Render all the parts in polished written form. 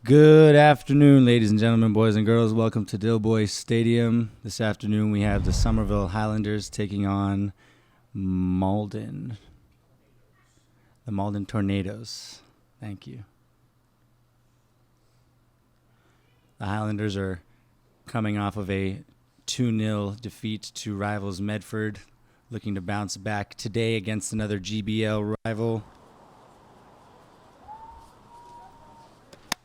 Good afternoon, ladies and gentlemen, boys and girls. Welcome to Dilboy Stadium. This afternoon we have the Somerville Highlanders taking on Malden. The Malden Tornadoes. Thank you. The Highlanders are coming off of a 2-0 defeat to rivals Medford, looking to bounce back today against another GBL rival.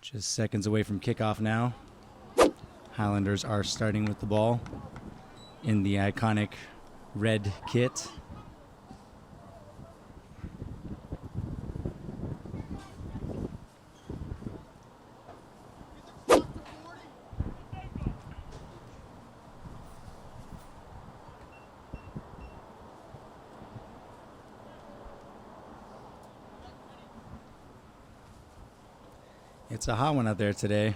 Just seconds away from kickoff now. Highlanders are starting with the ball in the iconic red kit. It's a hot one out there today,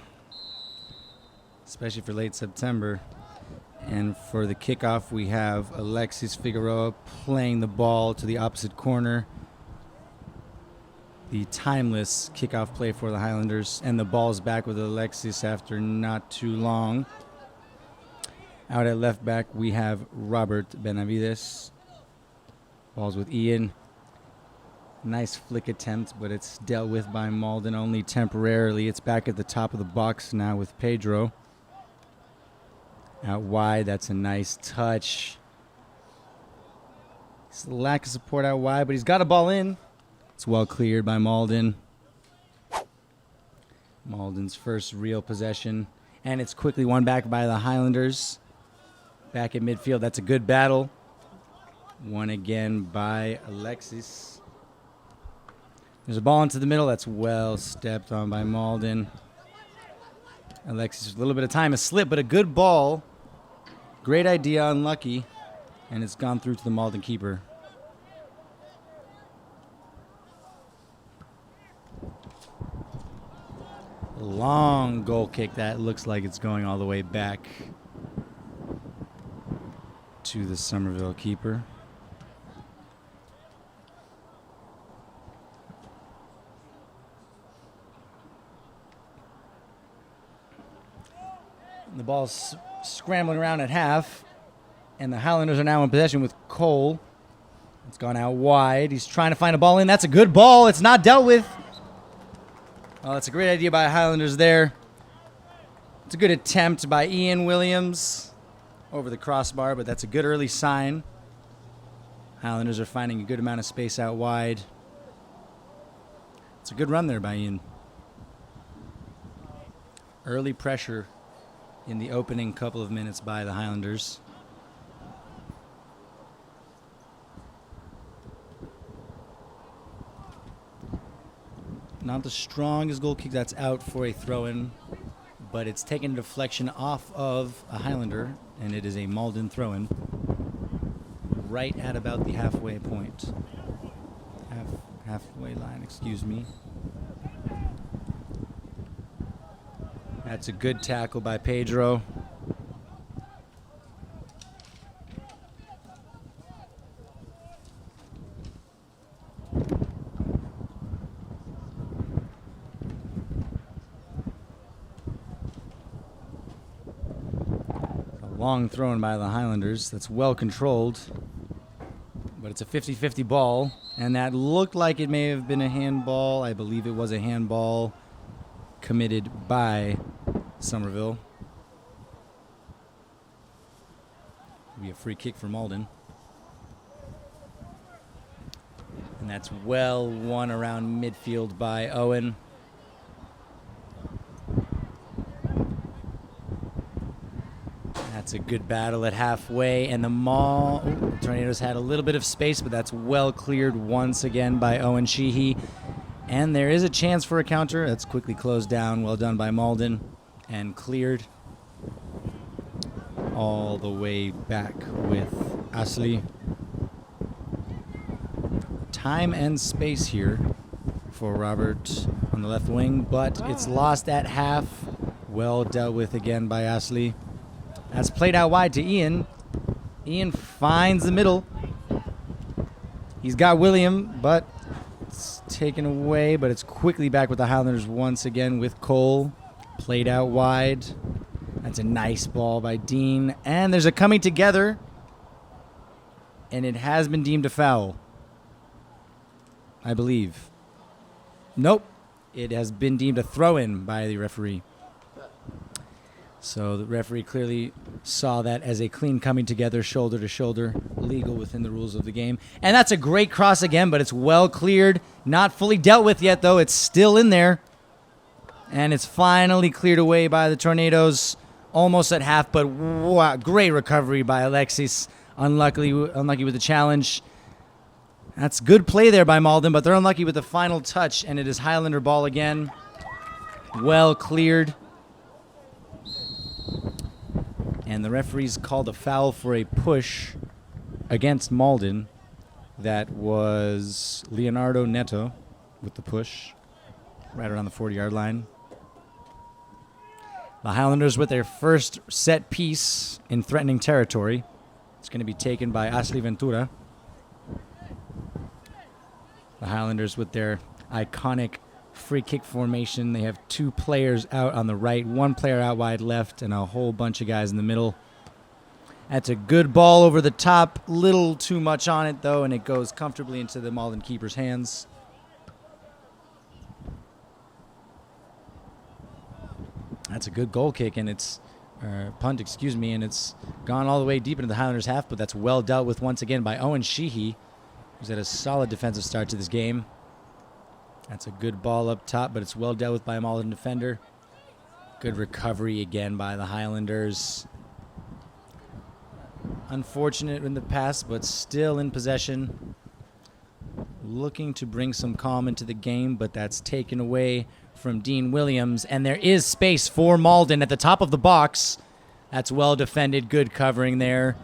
especially for late September. And for the kickoff, we have Alexis Figueroa playing the ball to the opposite corner. The timeless kickoff play for the Highlanders. And the ball's back with Alexis after not too long. Out at left back, we have Robert Benavides. Ball's with Ian. Nice flick attempt, but it's dealt with by Malden only temporarily. It's back at the top of the box now with Pedro. Out wide, that's a nice touch. It's a lack of support out wide, but he's got a ball in. It's well cleared by Malden. Malden's first real possession, and it's quickly won back by the Highlanders. Back at midfield, that's a good battle. Won again by Alexis. There's a ball into the middle. That's well stepped on by Malden. Alexis, a little bit of time, a slip, but a good ball. Great idea, unlucky. And it's gone through to the Malden keeper. Long goal kick. That looks like it's going all the way back to the Somerville keeper. The ball's scrambling around at half, and the Highlanders are now in possession with Cole. It's gone out wide. He's trying to find a ball in. That's a good ball. It's not dealt with. Oh, that's a great idea by Highlanders there. It's a good attempt by Ian Williams over the crossbar, but that's a good early sign. Highlanders are finding a good amount of space out wide. It's a good run there by Ian. Early pressure in the opening couple of minutes by the Highlanders. Not the strongest goal kick. That's out for a throw-in, but it's taken a deflection off of a Highlander, and it is a Malden throw-in right at about the halfway point. Halfway line, excuse me. That's a good tackle by Pedro. A long throw in by the Highlanders. That's well controlled. But it's a 50-50 ball. And that looked like it may have been a handball. I believe it was a handball committed by Somerville. It'll be a free kick for Malden. And that's well won around midfield by Owen. That's a good battle at halfway, and the Tornadoes had a little bit of space, but that's well cleared once again by Owen Sheehy. And there is a chance for a counter. That's quickly closed down. Well done by Malden. And cleared all the way back with Asli. Time and space here for Robert on the left wing, but it's lost at half. Well dealt with again by Asli. That's played out wide to Ian. Ian finds the middle. He's got William, but taken away, but it's quickly back with the Highlanders once again with Cole. Played out wide. That's a nice ball by Dean. And there's a coming together. And it has been deemed a foul, I believe. Nope. It has been deemed a throw-in by the referee. So the referee clearly saw that as a clean coming together, shoulder to shoulder, legal within the rules of the game. And that's a great cross again, but it's well cleared. Not fully dealt with yet, though. It's still in there. And it's finally cleared away by the Tornadoes, almost at half, but wow, great recovery by Alexis. Unlucky with the challenge. That's good play there by Malden, but they're unlucky with the final touch, and it is Highlander ball again. Well cleared. And the referees called a foul for a push against Malden. That was Leonardo Neto with the push right around the 40-yard line. The Highlanders with their first set piece in threatening territory. It's going to be taken by Ashley Ventura. The Highlanders with their iconic free kick formation. They have two players out on the right, one player out wide left, and a whole bunch of guys in the middle. That's a good ball over the top. Little too much on it, though, and it goes comfortably into the Malden keeper's hands. That's a good goal kick, and it's punt, excuse me, and it's gone all the way deep into the Highlanders' half, but that's well dealt with once again by Owen Sheehy, who's had a solid defensive start to this game. That's a good ball up top, but it's well dealt with by a Malden defender. Good recovery again by the Highlanders. Unfortunate in the pass, but still in possession. Looking to bring some calm into the game, but that's taken away from Dean Williams. And there is space for Malden at the top of the box. That's well defended. Good covering there.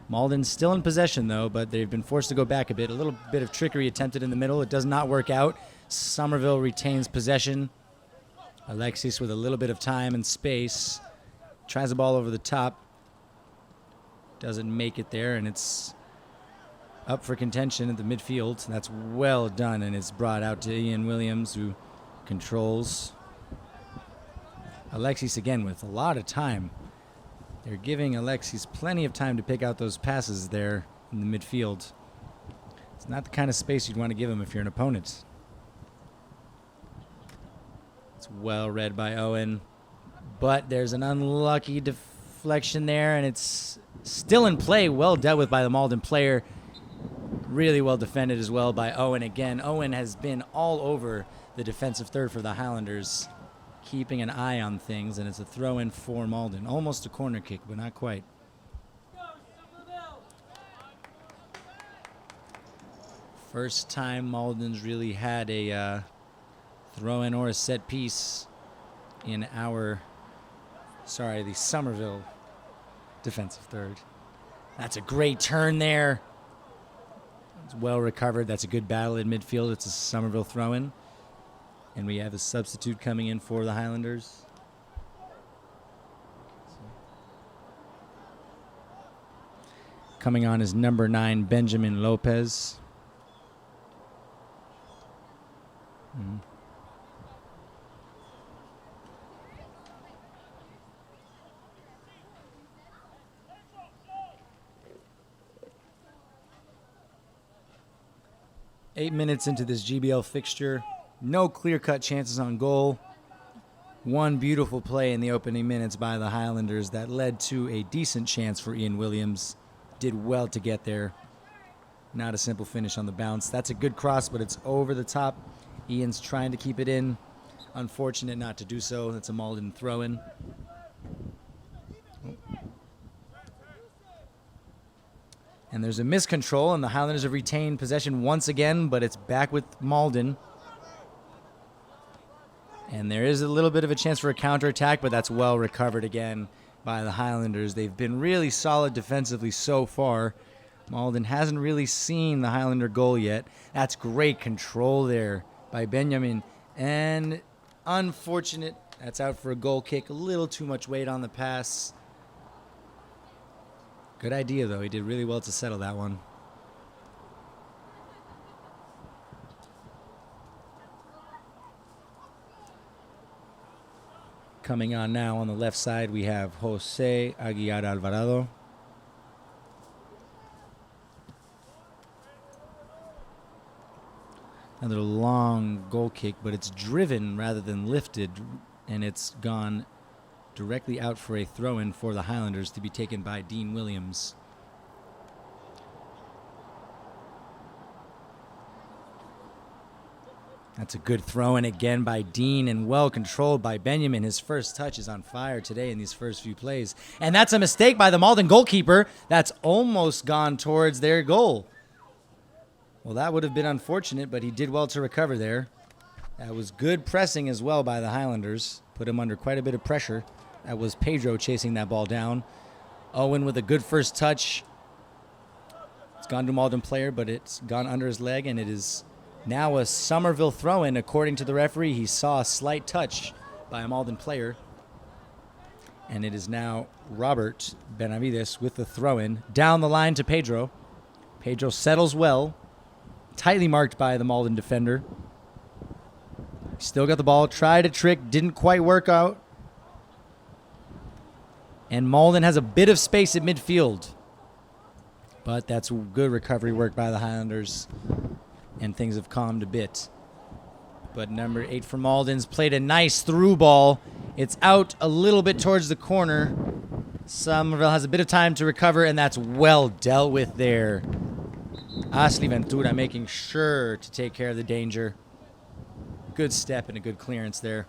Malden's still in possession, though, but they've been forced to go back a bit. A little bit of trickery attempted in the middle. It does not work out. Somerville retains possession. Alexis with a little bit of time and space. Tries the ball over the top. Doesn't make it there, and it's up for contention at the midfield. That's well done, and it's brought out to Ian Williams, who controls. Alexis again with a lot of time. They're giving Alexis plenty of time to pick out those passes there in the midfield. It's not the kind of space you'd want to give him if you're an opponent. It's well read by Owen, but there's an unlucky deflection there, and it's still in play. Well dealt with by the Malden player. Really well defended as well by Owen again. Owen has been all over the defensive third for the Highlanders, keeping an eye on things, and it's a throw-in for Malden. Almost a corner kick, but not quite. First time Malden's really had a throw-in or a set piece in the Somerville defensive third. That's a great turn there. It's well recovered. That's a good battle in midfield. It's a Somerville throw-in. And we have a substitute coming in for the Highlanders. Coming on is number 9, Benjamin Lopez. 8 minutes into this GBL fixture. No clear-cut chances on goal. One beautiful play in the opening minutes by the Highlanders that led to a decent chance for Ian Williams. Did well to get there. Not a simple finish on the bounce. That's a good cross, but it's over the top. Ian's trying to keep it in. Unfortunate not to do so. That's a Malden throw-in. And there's a miscontrol, and the Highlanders have retained possession once again, but it's back with Malden. And there is a little bit of a chance for a counterattack, but that's well recovered again by the Highlanders. They've been really solid defensively so far. Malden hasn't really seen the Highlander goal yet. That's great control there by Benjamin. And unfortunate, that's out for a goal kick. A little too much weight on the pass. Good idea, though. He did really well to settle that one. Coming on now on the left side, we have Jose Aguiar Alvarado. Another long goal kick, but it's driven rather than lifted, and it's gone directly out for a throw-in for the Highlanders to be taken by Dean Williams. That's a good throw-in again by Dean and well controlled by Benjamin. His first touch is on fire today in these first few plays. And that's a mistake by the Malden goalkeeper. That's almost gone towards their goal. Well, that would have been unfortunate, but he did well to recover there. That was good pressing as well by the Highlanders. Put him under quite a bit of pressure. That was Pedro chasing that ball down. Owen with a good first touch. It's gone to a Malden player, but it's gone under his leg, and it is now a Somerville throw-in. According to the referee, he saw a slight touch by a Malden player. And it is now Robert Benavides with the throw-in. Down the line to Pedro. Pedro settles well. Tightly marked by the Malden defender. Still got the ball. Tried a trick. Didn't quite work out. And Malden has a bit of space at midfield. But that's good recovery work by the Highlanders. And things have calmed a bit. But number 8 for Malden's played a nice through ball. It's out a little bit towards the corner. Somerville has a bit of time to recover, and that's well dealt with there. Ashley Ventura making sure to take care of the danger. Good step and a good clearance there.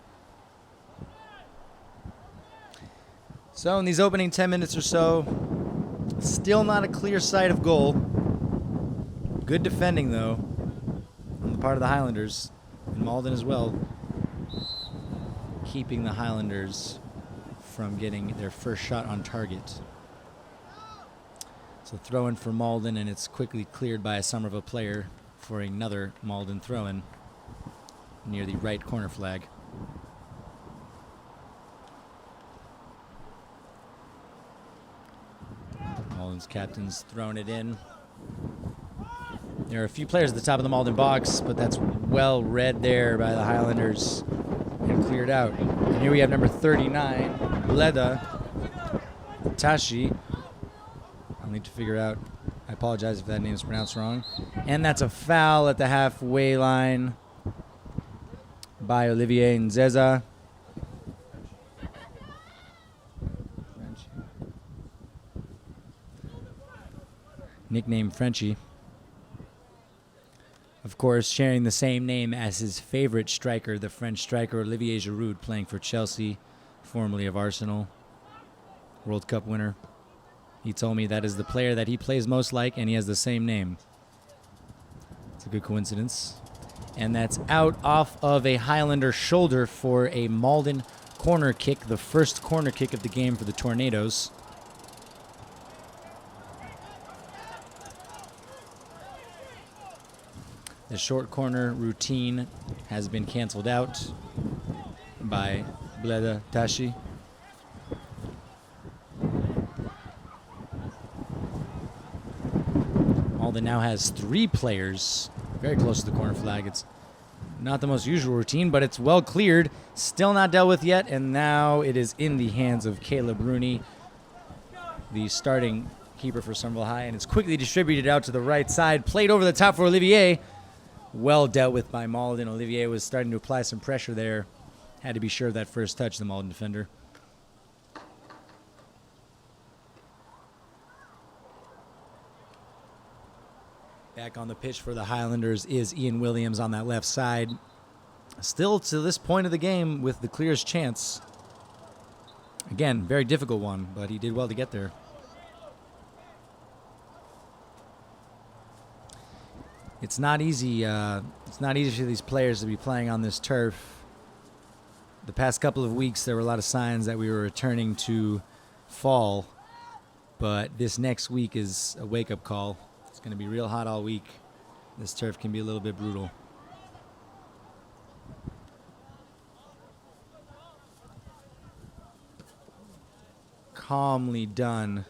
So in these opening 10 minutes or so, still not a clear sight of goal. Good defending, though, on the part of the Highlanders, and Malden as well, keeping the Highlanders from getting their first shot on target. So throw-in for Malden, and it's quickly cleared by a Somerville player for another Malden throw-in near the right corner flag. Malden's captain's thrown it in. There are a few players at the top of the Malden box, but that's well read there by the Highlanders and cleared out. And here we have number 39, Bleda Tashi. I'll need to figure out. I apologize if that name is pronounced wrong. And that's a foul at the halfway line by Olivier Nzeza. Nickname Frenchie. Of course, sharing the same name as his favorite striker, the French striker Olivier Giroud, playing for Chelsea, formerly of Arsenal, World Cup winner. He told me that is the player that he plays most like, and he has the same name. It's a good coincidence. And that's out off of a Highlander shoulder for a Malden corner kick, the first corner kick of the game for the Tornadoes. The short corner routine has been canceled out by Bleda Tashi. Malden now has 3 players very close to the corner flag. It's not the most usual routine, but it's well cleared. Still not dealt with yet, and now it is in the hands of Caleb Rooney, the starting keeper for Somerville High, and it's quickly distributed out to the right side. Played over the top for Olivier. Well dealt with by Malden. Olivier was starting to apply some pressure there. Had to be sure of that first touch, the Malden defender. Back on the pitch for the Highlanders is Ian Williams on that left side. Still to this point of the game with the clearest chance. Again, very difficult one, but he did well to get there. It's not easy. It's not easy for these players to be playing on this turf. The past couple of weeks, there were a lot of signs that we were returning to fall, but this next week is a wake-up call. It's going to be real hot all week. This turf can be a little bit brutal. Calmly done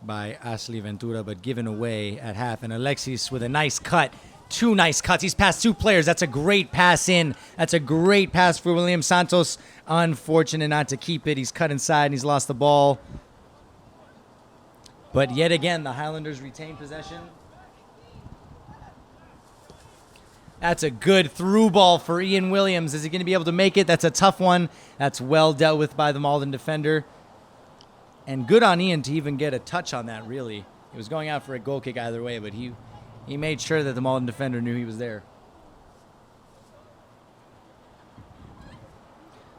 by Ashley Ventura, but given away at half. And Alexis with a nice cut 2 nice cuts. He's passed 2 players. That's a great pass in. That's a great pass for William Santos. Unfortunate not to keep it. He's cut inside and he's lost the ball. But yet again, the Highlanders retain possession. That's a good through ball for Ian Williams. Is he going to be able to make it? That's a tough one. That's well dealt with by the Malden defender. And good on Ian to even get a touch on that, really. He was going out for a goal kick either way, but he made sure that the Malden defender knew he was there.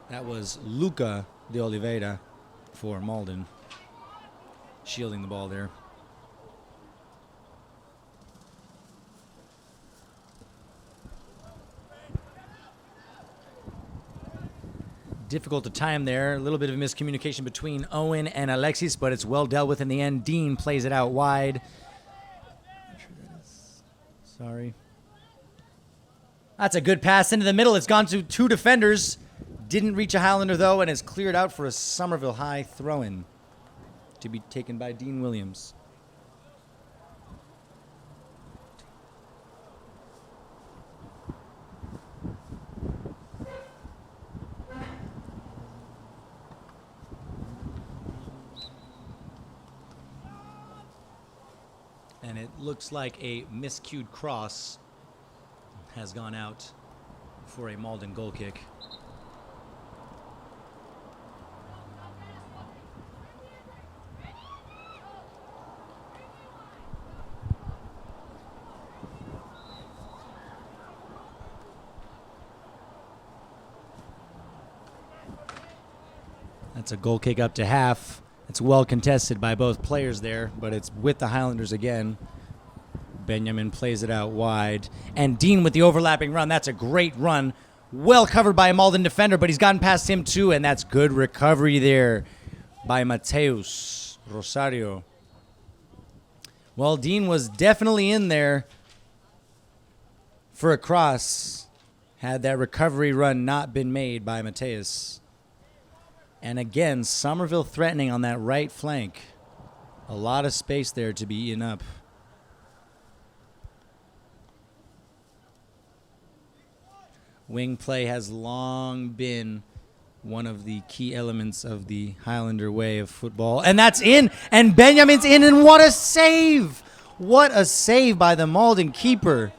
That was Luca de Oliveira for Malden, shielding the ball there. Difficult to time there. A little bit of miscommunication between Owen and Alexis, but it's well dealt with in the end. Dean plays it out wide. Sorry. That's a good pass into the middle. It's gone to 2 defenders. Didn't reach a Highlander, though, and is cleared out for a Somerville high throw-in to be taken by Dean Williams. And it looks like a miscued cross has gone out for a Malden goal kick. That's a goal kick up to half. It's well contested by both players there, but it's with the Highlanders again. Benjamin plays it out wide. And Dean with the overlapping run. That's a great run. Well covered by a Malden defender, but he's gotten past him too, and that's good recovery there by Mateus Rosario. Well, Dean was definitely in there for a cross had that recovery run not been made by Mateus. And again, Somerville threatening on that right flank. A lot of space there to be eaten up. Wing play has long been one of the key elements of the Highlander way of football. And that's in, and Benjamin's in, and what a save! What a save by the Malden keeper.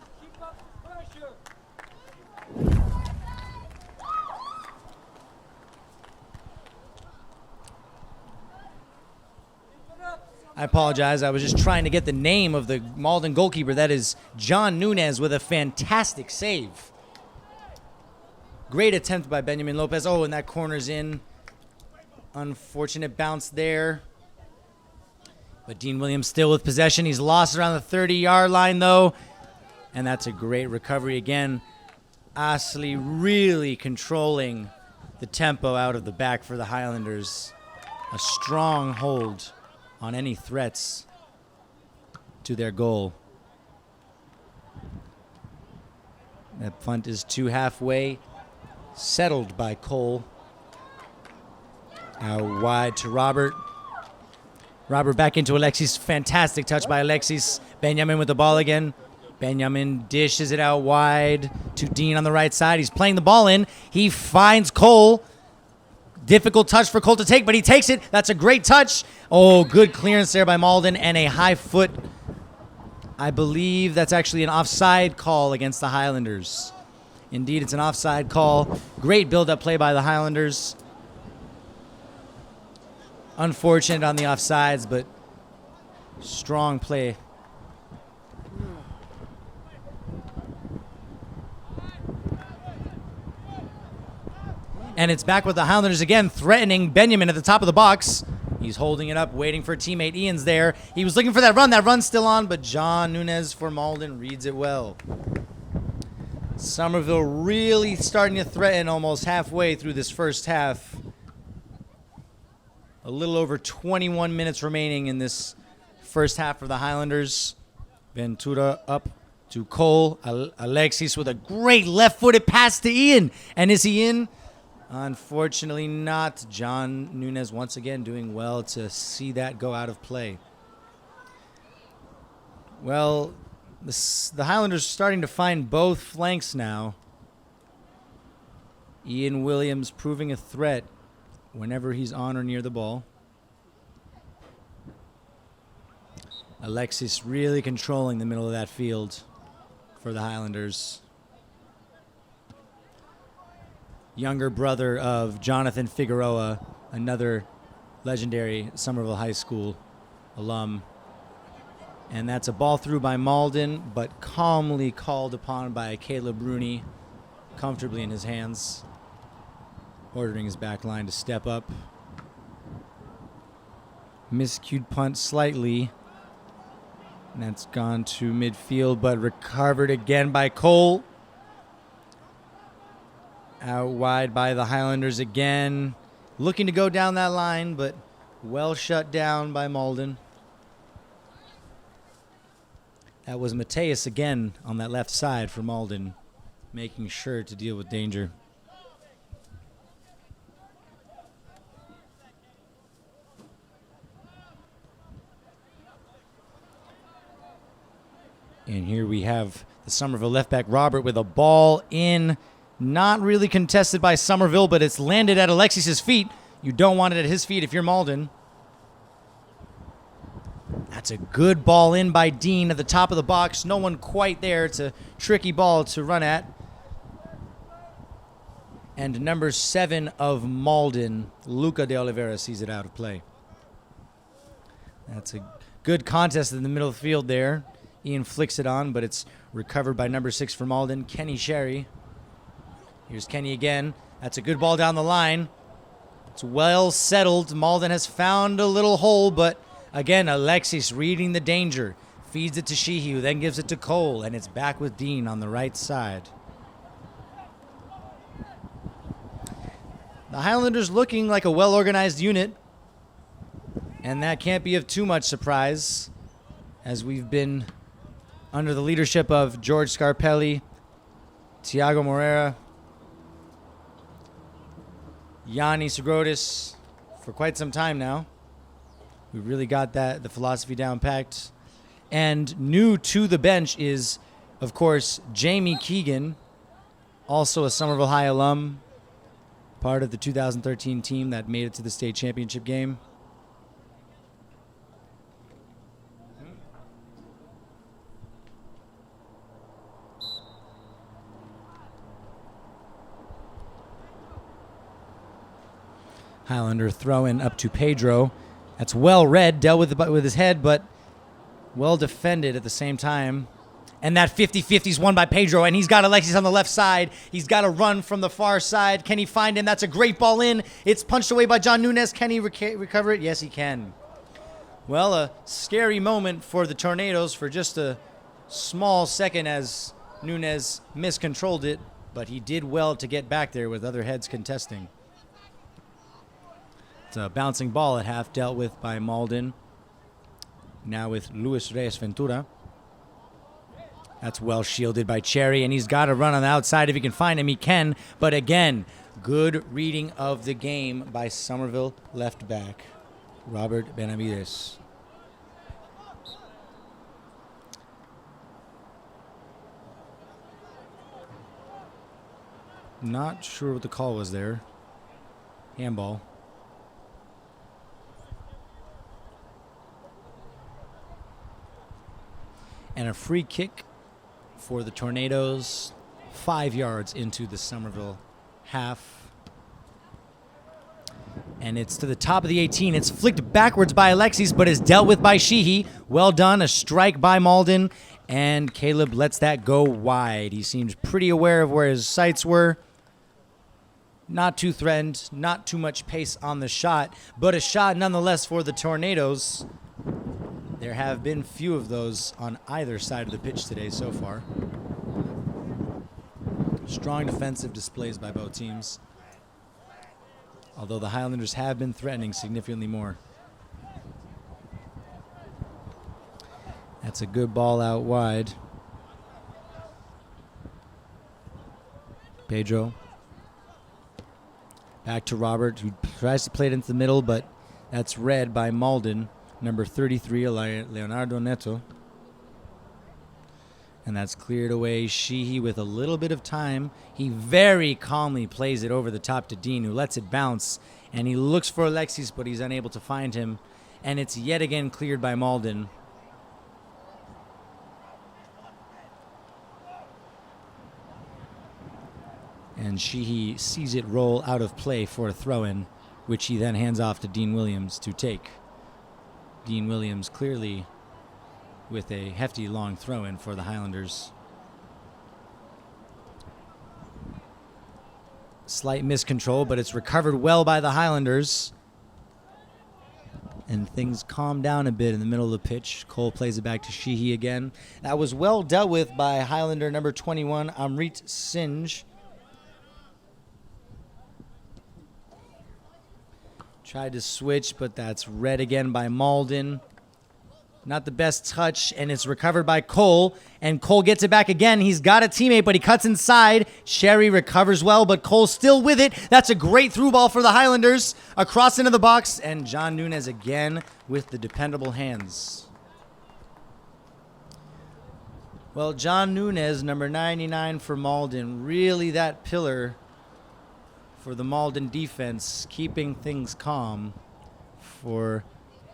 I apologize. I was just trying to get the name of the Malden goalkeeper. That is John Nunez with a fantastic save. Great attempt by Benjamin Lopez. Oh, and that corner's in. Unfortunate bounce there. But Dean Williams still with possession. He's lost around the 30-yard line, though. And that's a great recovery again. Ashley really controlling the tempo out of the back for the Highlanders. A strong hold on any threats to their goal. That punt is to halfway, settled by Cole. Out wide to Robert. Robert back into Alexis. Fantastic touch by Alexis. Benjamin with the ball again. Benjamin dishes it out wide to Dean on the right side. He's playing the ball in. He finds Cole. Difficult touch for Cole to take, but he takes it. That's a great touch. Oh, good clearance there by Malden and a high foot. I believe that's actually an offside call against the Highlanders. Indeed, it's an offside call. Great build-up play by the Highlanders. Unfortunate on the offsides, but strong play. And it's back with the Highlanders again, threatening Benjamin at the top of the box. He's holding it up, waiting for teammate Ian's there. He was looking for that run. That run's still on, but John Nunez for Malden reads it well. Somerville really starting to threaten almost halfway through this first half. A little over 21 minutes remaining in this first half for the Highlanders. Ventura up to Cole. Alexis with a great left-footed pass to Ian. And is he in? Unfortunately not. John Nunez once again doing well to see that go out of play. Well, The Highlanders are starting to find both flanks now. Ian Williams proving a threat whenever he's on or near the ball. Alexis really controlling the middle of that field for the Highlanders. Younger brother of Jonathan Figueroa, another legendary Somerville High School alum. And that's a ball through by Malden, but calmly called upon by Caleb Rooney, comfortably in his hands, ordering his back line to step up. Miscued punt slightly. And that's gone to midfield, but recovered again by Cole. Out wide by the Highlanders again. Looking to go down that line, but well shut down by Malden. That was Mateus again on that left side for Malden, making sure to deal with danger. And here we have the Somerville left back, Robert, with a ball in. Not really contested by Somerville, but it's landed at Alexis' feet. You don't want it at his feet if you're Malden. That's a good ball in by Dean at the top of the box. No one quite there. It's a tricky ball to run at. And number 7 of Malden, Luca de Oliveira, sees it out of play. That's a good contest in the middle of the field there. Ian flicks it on, but it's recovered by number 6 for Malden, Kenny Sherry. Here's Kenny again. That's a good ball down the line. It's well settled. Malden has found a little hole, but again, Alexis reading the danger. Feeds it to Sheehy, who then gives it to Cole, and it's back with Dean on the right side. The Highlanders looking like a well-organized unit, and that can't be of too much surprise, as we've been under the leadership of George Scarpelli, Tiago Moreira, Yanni Segrotis for quite some time now. We really got the philosophy down packed. And new to the bench is, of course, Jamie Keegan, also a Somerville High alum, part of the 2013 team that made it to the state championship game. Highlander throwing up to Pedro. That's well read, dealt with his head, but well defended at the same time. And that 50-50 is won by Pedro, and he's got Alexis on the left side. He's got to run from the far side. Can he find him? That's a great ball in. It's punched away by John Nunes. Can he recover it? Yes, he can. Well, a scary moment for the Tornadoes for just a small second as Nunes miscontrolled it, but he did well to get back there with other heads contesting. It's a bouncing ball at half, dealt with by Malden. Now with Luis Reyes Ventura. That's well shielded by Cherry, and he's got to run on the outside. If he can find him, he can. But again, good reading of the game by Somerville left back, Robert Benavides. Not sure what the call was there. Handball. And a free kick for the Tornadoes, 5 yards into the Somerville half. And it's to the top of the 18. It's flicked backwards by Alexis, but is dealt with by Sheehy. Well done, a strike by Malden. And Caleb lets that go wide. He seems pretty aware of where his sights were. Not too threatened, not too much pace on the shot, but a shot nonetheless for the Tornadoes. There have been few of those on either side of the pitch today so far. Strong defensive displays by both teams, although the Highlanders have been threatening significantly more. That's a good ball out wide. Pedro. Back to Robert, who tries to play it into the middle, but that's read by Malden. Number 33, Leonardo Neto. And that's cleared away. Sheehy with a little bit of time. He very calmly plays it over the top to Dean, who lets it bounce. And he looks for Alexis, but he's unable to find him. And it's yet again cleared by Malden. And Sheehy sees it roll out of play for a throw-in, which he then hands off to Dean Williams to take. Dean Williams clearly with a hefty long throw-in for the Highlanders. Slight miscontrol, but it's recovered well by the Highlanders. And things calm down a bit in the middle of the pitch. Cole plays it back to Sheehy again. That was well dealt with by Highlander number 21, Amrit Singh. Tried to switch, but that's read again by Malden. Not the best touch, and it's recovered by Cole. And Cole gets it back again. He's got a teammate, but he cuts inside. Sherry recovers well, but Cole's still with it. That's a great through ball for the Highlanders. Across into the box, and John Nunez again with the dependable hands. Well, John Nunez, number 99 for Malden, really that pillar for the Malden defense, keeping things calm for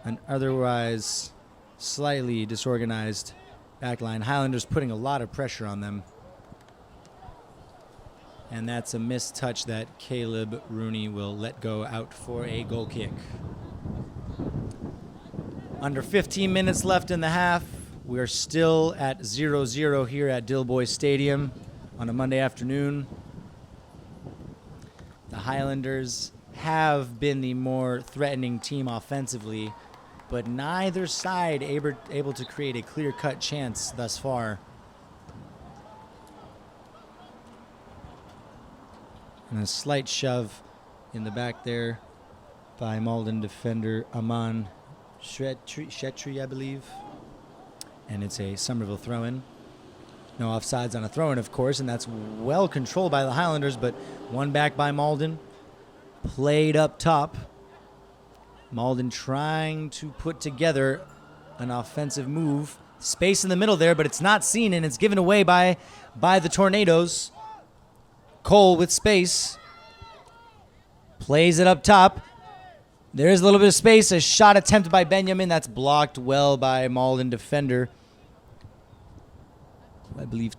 an otherwise slightly disorganized backline. Highlanders putting a lot of pressure on them. And that's a missed touch that Caleb Rooney will let go out for a goal kick. Under 15 minutes left in the half. We are still at 0-0 here at Dilboy Stadium on a Monday afternoon. The Highlanders have been the more threatening team offensively, but neither side able to create a clear-cut chance thus far. And a slight shove in the back there by Malden defender Aman Shetri, I believe. And it's a Somerville throw-in. No offsides on a throw-in, of course, and that's well controlled by the Highlanders, but one back by Malden. Played up top. Malden trying to put together an offensive move. Space in the middle there, but it's not seen, and it's given away by the Tornadoes. Cole with space. Plays it up top. There is a little bit of space. A shot attempt by Benjamin. That's blocked well by Malden defender. I believe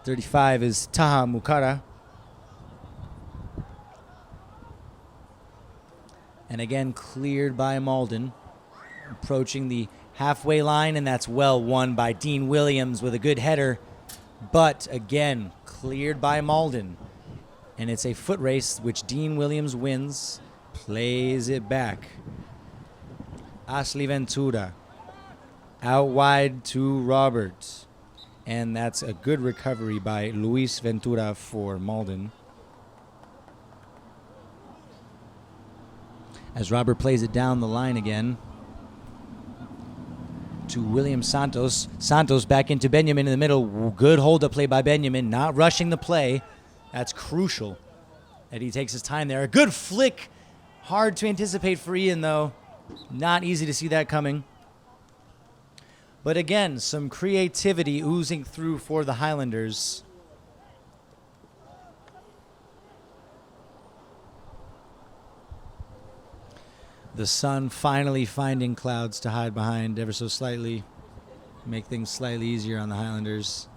35 is Taha Mukara. And again, cleared by Malden. Approaching the halfway line, and that's well won by Dean Williams with a good header. But again, cleared by Malden. And it's a foot race, which Dean Williams wins. Plays it back. Ashley Ventura. Out wide to Robert. And that's a good recovery by Luis Ventura for Malden. As Robert plays it down the line again to William Santos. Santos back into Benjamin in the middle. Good hold-up play by Benjamin, not rushing the play. That's crucial that he takes his time there. A good flick. Hard to anticipate for Ian, though. Not easy to see that coming. But again, some creativity oozing through for the Highlanders. The sun finally finding clouds to hide behind ever so slightly. Make things slightly easier on the Highlanders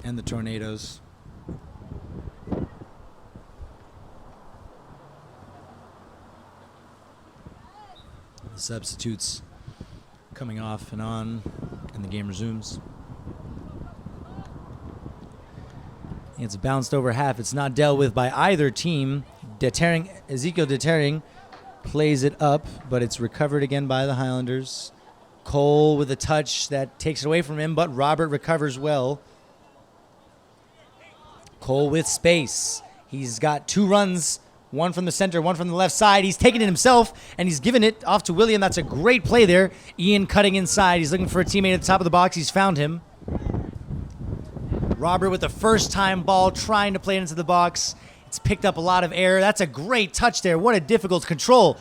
and the Tornadoes. The substitutes coming off and on, and the game resumes. It's bounced over half. It's not dealt with by either team. Ezekiel Detering plays it up, but it's recovered again by the Highlanders. Cole with a touch that takes it away from him, but Robert recovers well. Cole with space. He's got two runs, one from the center, one from the left side. He's taken it himself, and he's given it off to William. That's a great play there. Ian cutting inside. He's looking for a teammate at the top of the box. He's found him. Robert with the first-time ball, trying to play it into the box. It's picked up a lot of air. That's a great touch there. What a difficult control.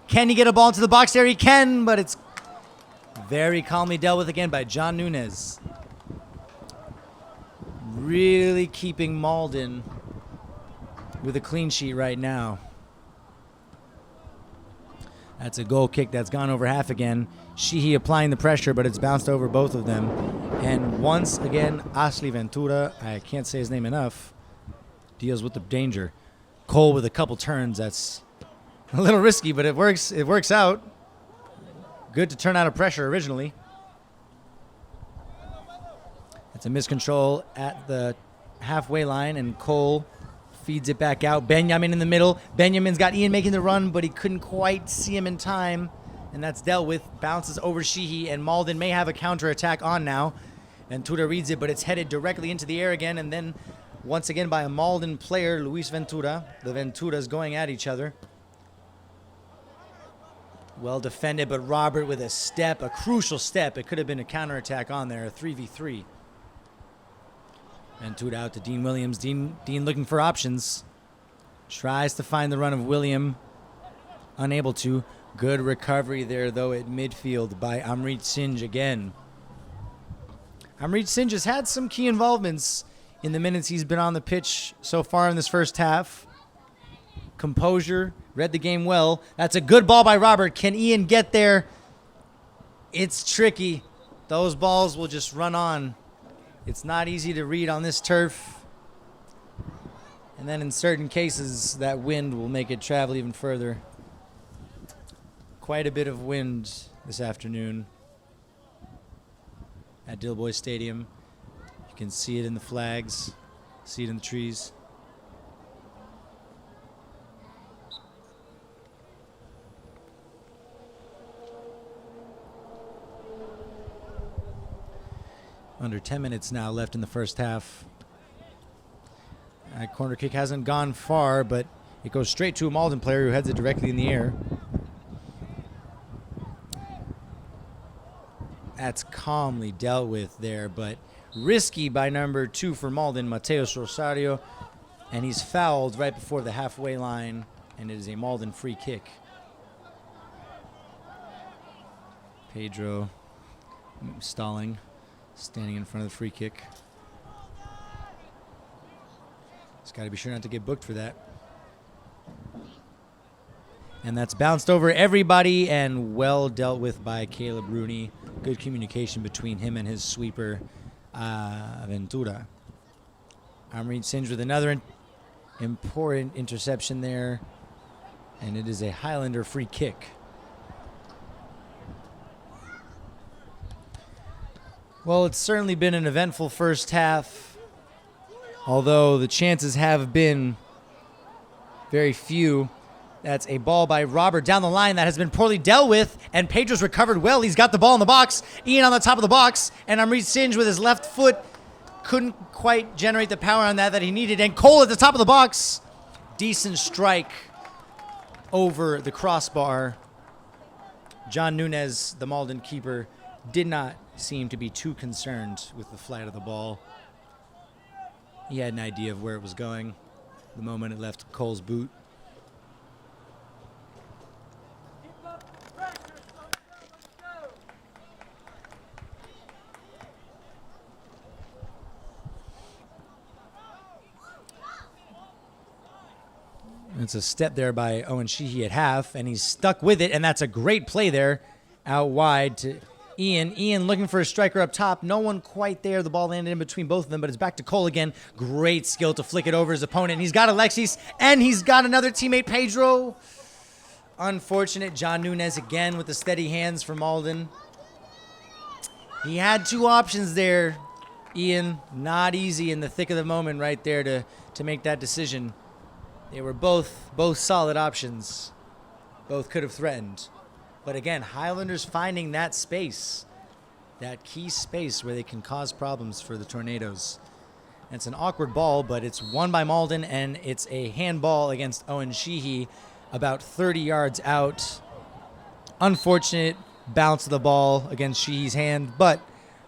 Can he get a ball into the box there? He can, but it's Very calmly dealt with again by John Nunez. Really keeping Malden with a clean sheet right now. That's a goal kick that's gone over half again. Sheehy applying the pressure, but it's bounced over both of them. And once again, Ashley Ventura, I can't say his name enough, deals with the danger. Cole with a couple turns. That's a little risky, but it works. It works out. Good to turn out of pressure originally. It's a miscontrol at the halfway line, and Cole feeds it back out. Benjamin in the middle. Benjamin's got Ian making the run, but he couldn't quite see him in time, and that's dealt with. Bounces over Sheehy, and Malden may have a counterattack on now. Ventura reads it, but it's headed directly into the air again, and then once again by a Malden player, Luis Ventura. The Venturas going at each other. Well defended, but Robert with a step, a crucial step. It could have been a counterattack on there, a 3v3. Ventura out to Dean Williams. Dean looking for options. Tries to find the run of William. Unable to. Good recovery there, though, at midfield by Amrit Singh again. Amrit Singh has had some key involvements in the minutes he's been on the pitch so far in this first half. Composure, read the game well. That's a good ball by Robert. Can Ian get there? It's tricky. Those balls will just run on. It's not easy to read on this turf. And then in certain cases, that wind will make it travel even further. Quite a bit of wind this afternoon at Dilboy Stadium. You can see it in the flags, see it in the trees. Under 10 minutes now left in the first half. That corner kick hasn't gone far, but it goes straight to a Malden player who heads it directly in the air. That's calmly dealt with there, but risky by number 2 for Malden, Mateus Rosario. And he's fouled right before the halfway line, and it is a Malden free kick. Pedro stalling. Standing in front of the free kick. Just got to be sure not to get booked for that. And that's bounced over everybody and well dealt with by Caleb Rooney. Good communication between him and his sweeper, Ventura. Amrit Singh with another important interception there. And it is a Highlander free kick. Well, it's certainly been an eventful first half, although the chances have been very few. That's a ball by Robert down the line that has been poorly dealt with, and Pedro's recovered well. He's got the ball in the box. Ian on the top of the box, and Amrit Singh with his left foot couldn't quite generate the power on that he needed, and Cole at the top of the box. Decent strike over the crossbar. John Nunez, the Malden keeper, did not seem to be too concerned with the flight of the ball. He had an idea of where it was going the moment it left Cole's boot. It's a step there by Owen Sheehy at half, and he's stuck with it, and that's a great play there out wide to Ian. Ian looking for a striker up top. No one quite there. The ball landed in between both of them, but it's back to Cole again. Great skill to flick it over his opponent. He's got Alexis, and he's got another teammate, Pedro. Unfortunate. John Nunez again with the steady hands for Malden. He had two options there. Ian, not easy in the thick of the moment right there to make that decision. They were both solid options. Both could have threatened. But again, Highlanders finding that space, that key space where they can cause problems for the Tornadoes. And it's an awkward ball, but it's won by Malden, and it's a handball against Owen Sheehy about 30 yards out. Unfortunate bounce of the ball against Sheehy's hand, but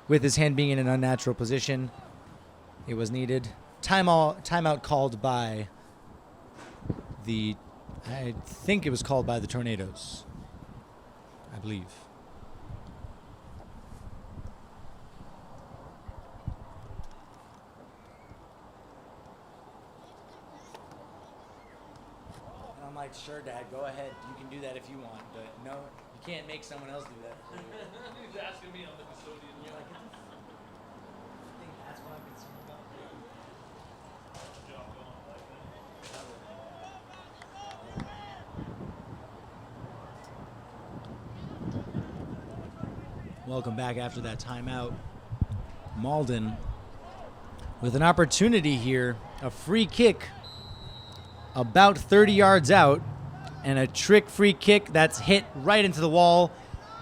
with his hand being in an unnatural position, it was needed. Timeout called by I think it was called by the Tornadoes, I believe. like, sure, Dad, go ahead. You can do that if you want, but no, you can't make someone else do that. He's asking me, I'm the custodian. You're like, I think that's what I'm concerned about. Welcome back after that timeout. Malden with an opportunity here, a free kick about 30 yards out, and a trick free kick that's hit right into the wall,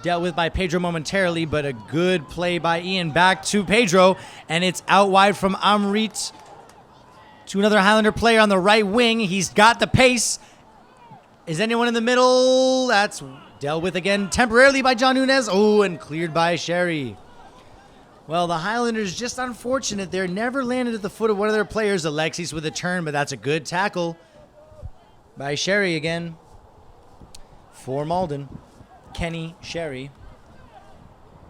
dealt with by Pedro momentarily, but a good play by Ian back to Pedro, and it's out wide from Amrit to another Highlander player on the right wing. He's got the pace. Is anyone in the middle? That's dealt with again temporarily by John Nunez. Oh, and cleared by Sherry. Well, the Highlanders, just unfortunate. They're never landed at the foot of one of their players. Alexis with a turn, but that's a good tackle by Sherry again for Malden. Kenny Sherry,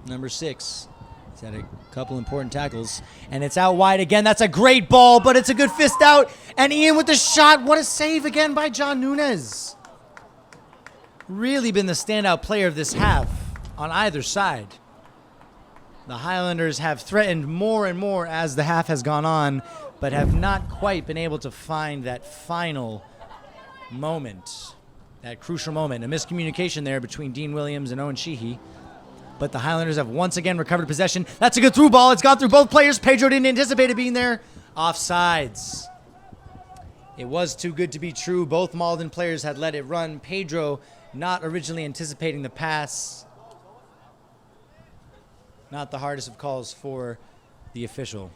number 6. He's had a couple important tackles, and it's out wide again. That's a great ball, but it's a good fist out, and Ian with the shot. What a save again by John Nunez. Really been the standout player of this half on either side. The Highlanders have threatened more and more as the half has gone on, but have not quite been able to find that final moment, that crucial moment. A miscommunication there between Dean Williams and Owen Sheehy. But the Highlanders have once again recovered possession. That's a good through ball. It's gone through both players. Pedro didn't anticipate it being there. Offsides. It was too good to be true. Both Malden players had let it run. Pedro not originally anticipating the pass. Not the hardest of calls for the official.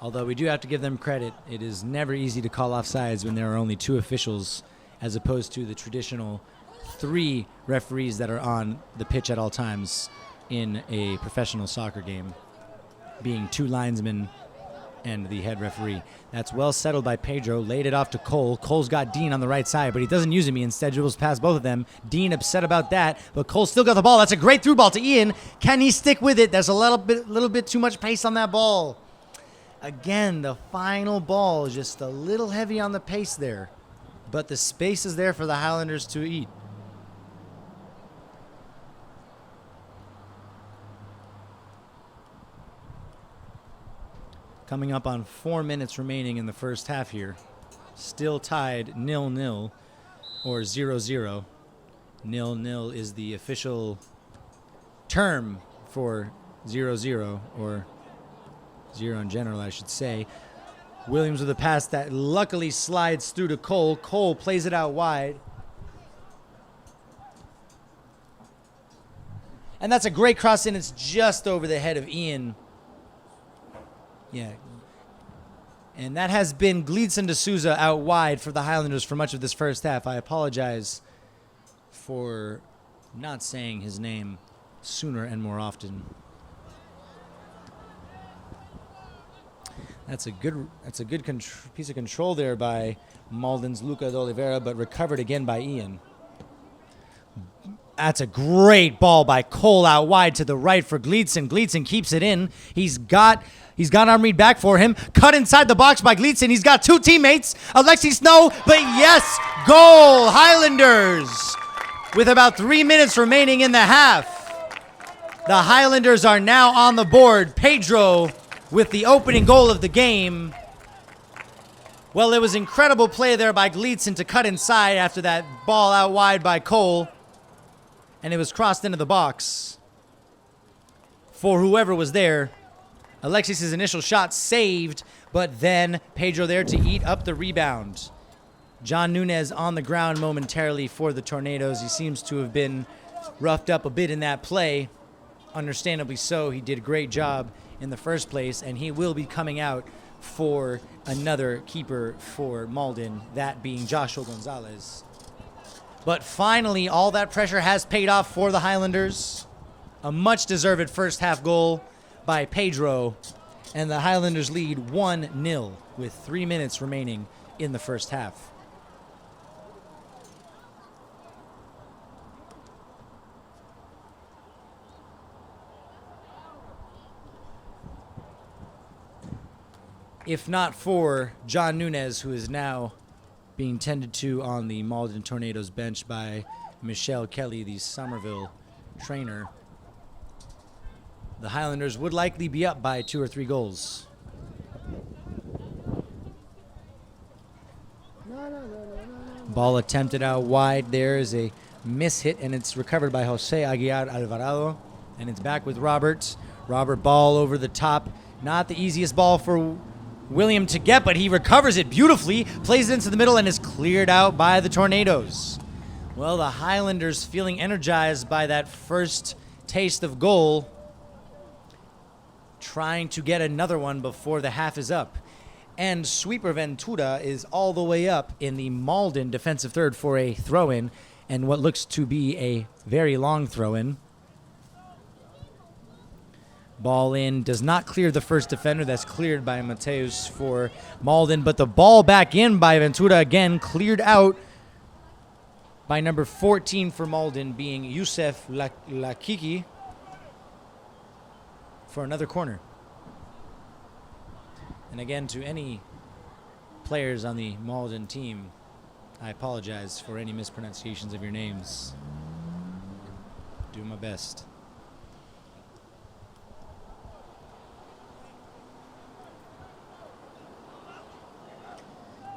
Although we do have to give them credit, it is never easy to call offsides when there are only 2 officials as opposed to the traditional 3 referees that are on the pitch at all times in a professional soccer game, being 2 linesmen and the head referee. That's well settled by Pedro. Laid it off to Cole. Cole's got Dean on the right side, but he doesn't use him. He instead dribbles past both of them. Dean upset about that, but Cole still got the ball. That's a great through ball to Ian. Can he stick with it? There's a little bit too much pace on that ball. Again, the final ball is just a little heavy on the pace there, but the space is there for the Highlanders to eat. Coming up on 4 minutes remaining in the first half here. Still tied 0-0 or 0-0. 0-0 is the official term for 0-0, or 0 in general, I should say. Williams with a pass that luckily slides through to Cole. Cole plays it out wide. And that's a great cross in. It's just over the head of Ian. Yeah. And that has been Gleedson D'Souza out wide for the Highlanders for much of this first half. I apologize for not saying his name sooner and more often. That's a good piece of control there by Malden's Luca D'Oliveira, but recovered again by Ian. That's a great ball by Cole out wide to the right for Gleedson. Gleedson keeps it in. He's got Amrit back for him. Cut inside the box by Gleedson. He's got 2 teammates. Alexis Snow, but yes, goal, Highlanders. With about 3 minutes remaining in the half. The Highlanders are now on the board. Pedro with the opening goal of the game. Well, it was incredible play there by Gleedson to cut inside after that ball out wide by Cole. And it was crossed into the box for whoever was there. Alexis' initial shot saved, but then Pedro there to eat up the rebound. John Nunez on the ground momentarily for the Tornadoes. He seems to have been roughed up a bit in that play. Understandably so. He did a great job in the first place, and he will be coming out for another keeper for Malden, that being Joshua Gonzalez. But finally, all that pressure has paid off for the Highlanders. A much-deserved first-half goal by Pedro, and the Highlanders lead 1-0 with 3 minutes remaining in the first half. if not for John Nunez, who is now being tended to on the Malden Tornadoes bench by Michelle Kelly, the Somerville trainer, the Highlanders would likely be up by 2 or 3 goals. Ball attempted out wide. There is a miss hit, and it's recovered by Jose Aguiar Alvarado, and it's back with Robert. Robert, ball over the top. Not the easiest ball for William to get, but he recovers it beautifully, plays it into the middle, and is cleared out by the Tornadoes. Well, the Highlanders feeling energized by that first taste of goal, trying to get another one before the half is up. And Sweeper Ventura is all the way up in the Malden defensive third for a throw-in, and what looks to be a very long throw-in. Ball in, does not clear the first defender. That's cleared by Mateus for Malden, but the ball back in by Ventura again, cleared out by number 14 for Malden, being Youssef Lakiki, for another corner. And again, to any players on the Malden team, I apologize for any mispronunciations of your names. Do my best.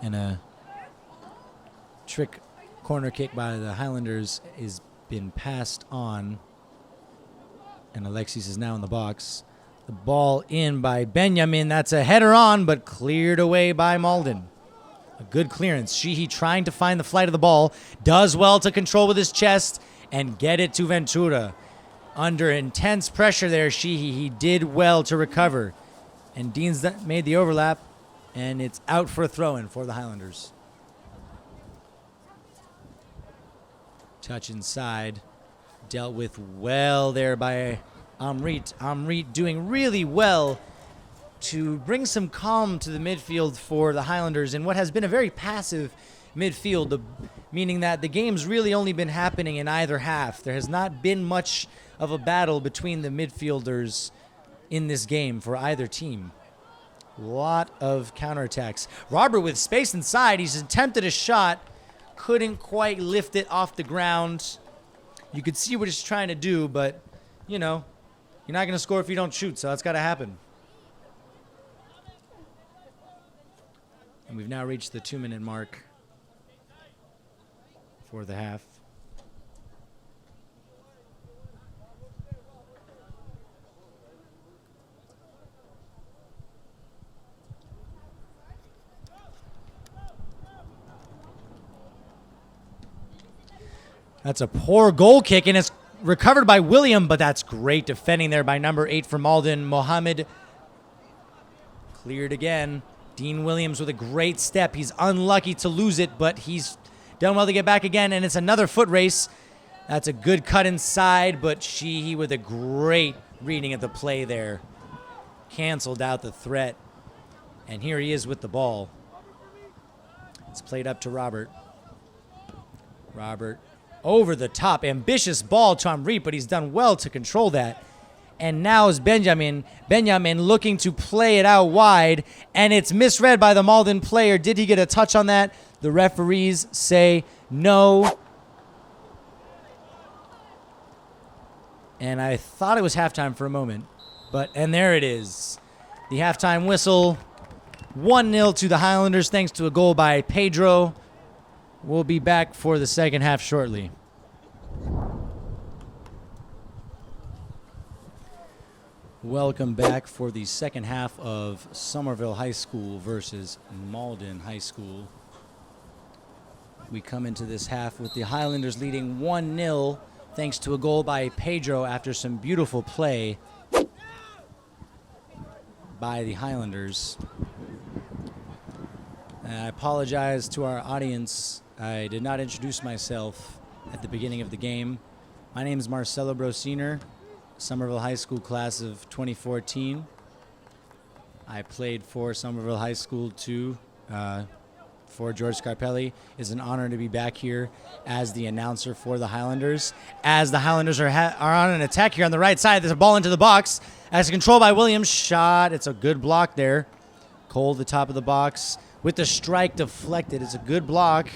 And a trick corner kick by the Highlanders has been passed on, and Alexis is now in the box. The ball in by Benjamin. That's a header on, but cleared away by Malden. A good clearance. Sheehy trying to find the flight of the ball. Does well to control with his chest and get it to Ventura. Under intense pressure there, Sheehy. He did well to recover. And Deans made the overlap, and it's out for a throw-in for the Highlanders. Touch inside. Dealt with well there by Amrit. Amrit doing really well to bring some calm to the midfield for the Highlanders in what has been a very passive midfield, meaning that the game's really only been happening in either half. There has not been much of a battle between the midfielders in this game for either team. A lot of counterattacks. Robert with space inside. He's attempted a shot. Couldn't quite lift it off the ground. You could see what he's trying to do, but, you know, you're not going to score if you don't shoot, so that's got to happen. And we've now reached the 2-minute mark for the half. That's a poor goal kick, and it's recovered by William, but that's great defending there by number 8 for Malden, Mohammed. Cleared again. Dean Williams with a great step. He's unlucky to lose it, but he's done well to get back again, and it's another foot race. That's a good cut inside, but Sheehy with a great reading of the play there. Canceled out the threat, and here he is with the ball. It's played up to Robert. Robert over the top. Ambitious ball to Amrit, but he's done well to control that. And now is Benjamin. Benjamin looking to play it out wide, and it's misread by the Malden player. Did he get a touch on that? The referees say no. And I thought it was halftime for a moment, and there it is. The halftime whistle. 1-0 to the Highlanders thanks to a goal by Pedro. We'll be back for the second half shortly. Welcome back for the second half of Somerville High School versus Malden High School. We come into this half with the Highlanders leading 1-0 thanks to a goal by Pedro after some beautiful play by the Highlanders. I apologize to our audience. I did not introduce myself at the beginning of the game. My name is Marcelo Brosiner, Somerville High School class of 2014. I played for Somerville High School too for George Scarpelli. It's an honor to be back here as the announcer for the Highlanders. As the Highlanders are on an attack here on the right side, there's a ball into the box. As controlled by Williams. Shot. It's a good block there Cole, the top of the box, with the strike deflected. It's a good block.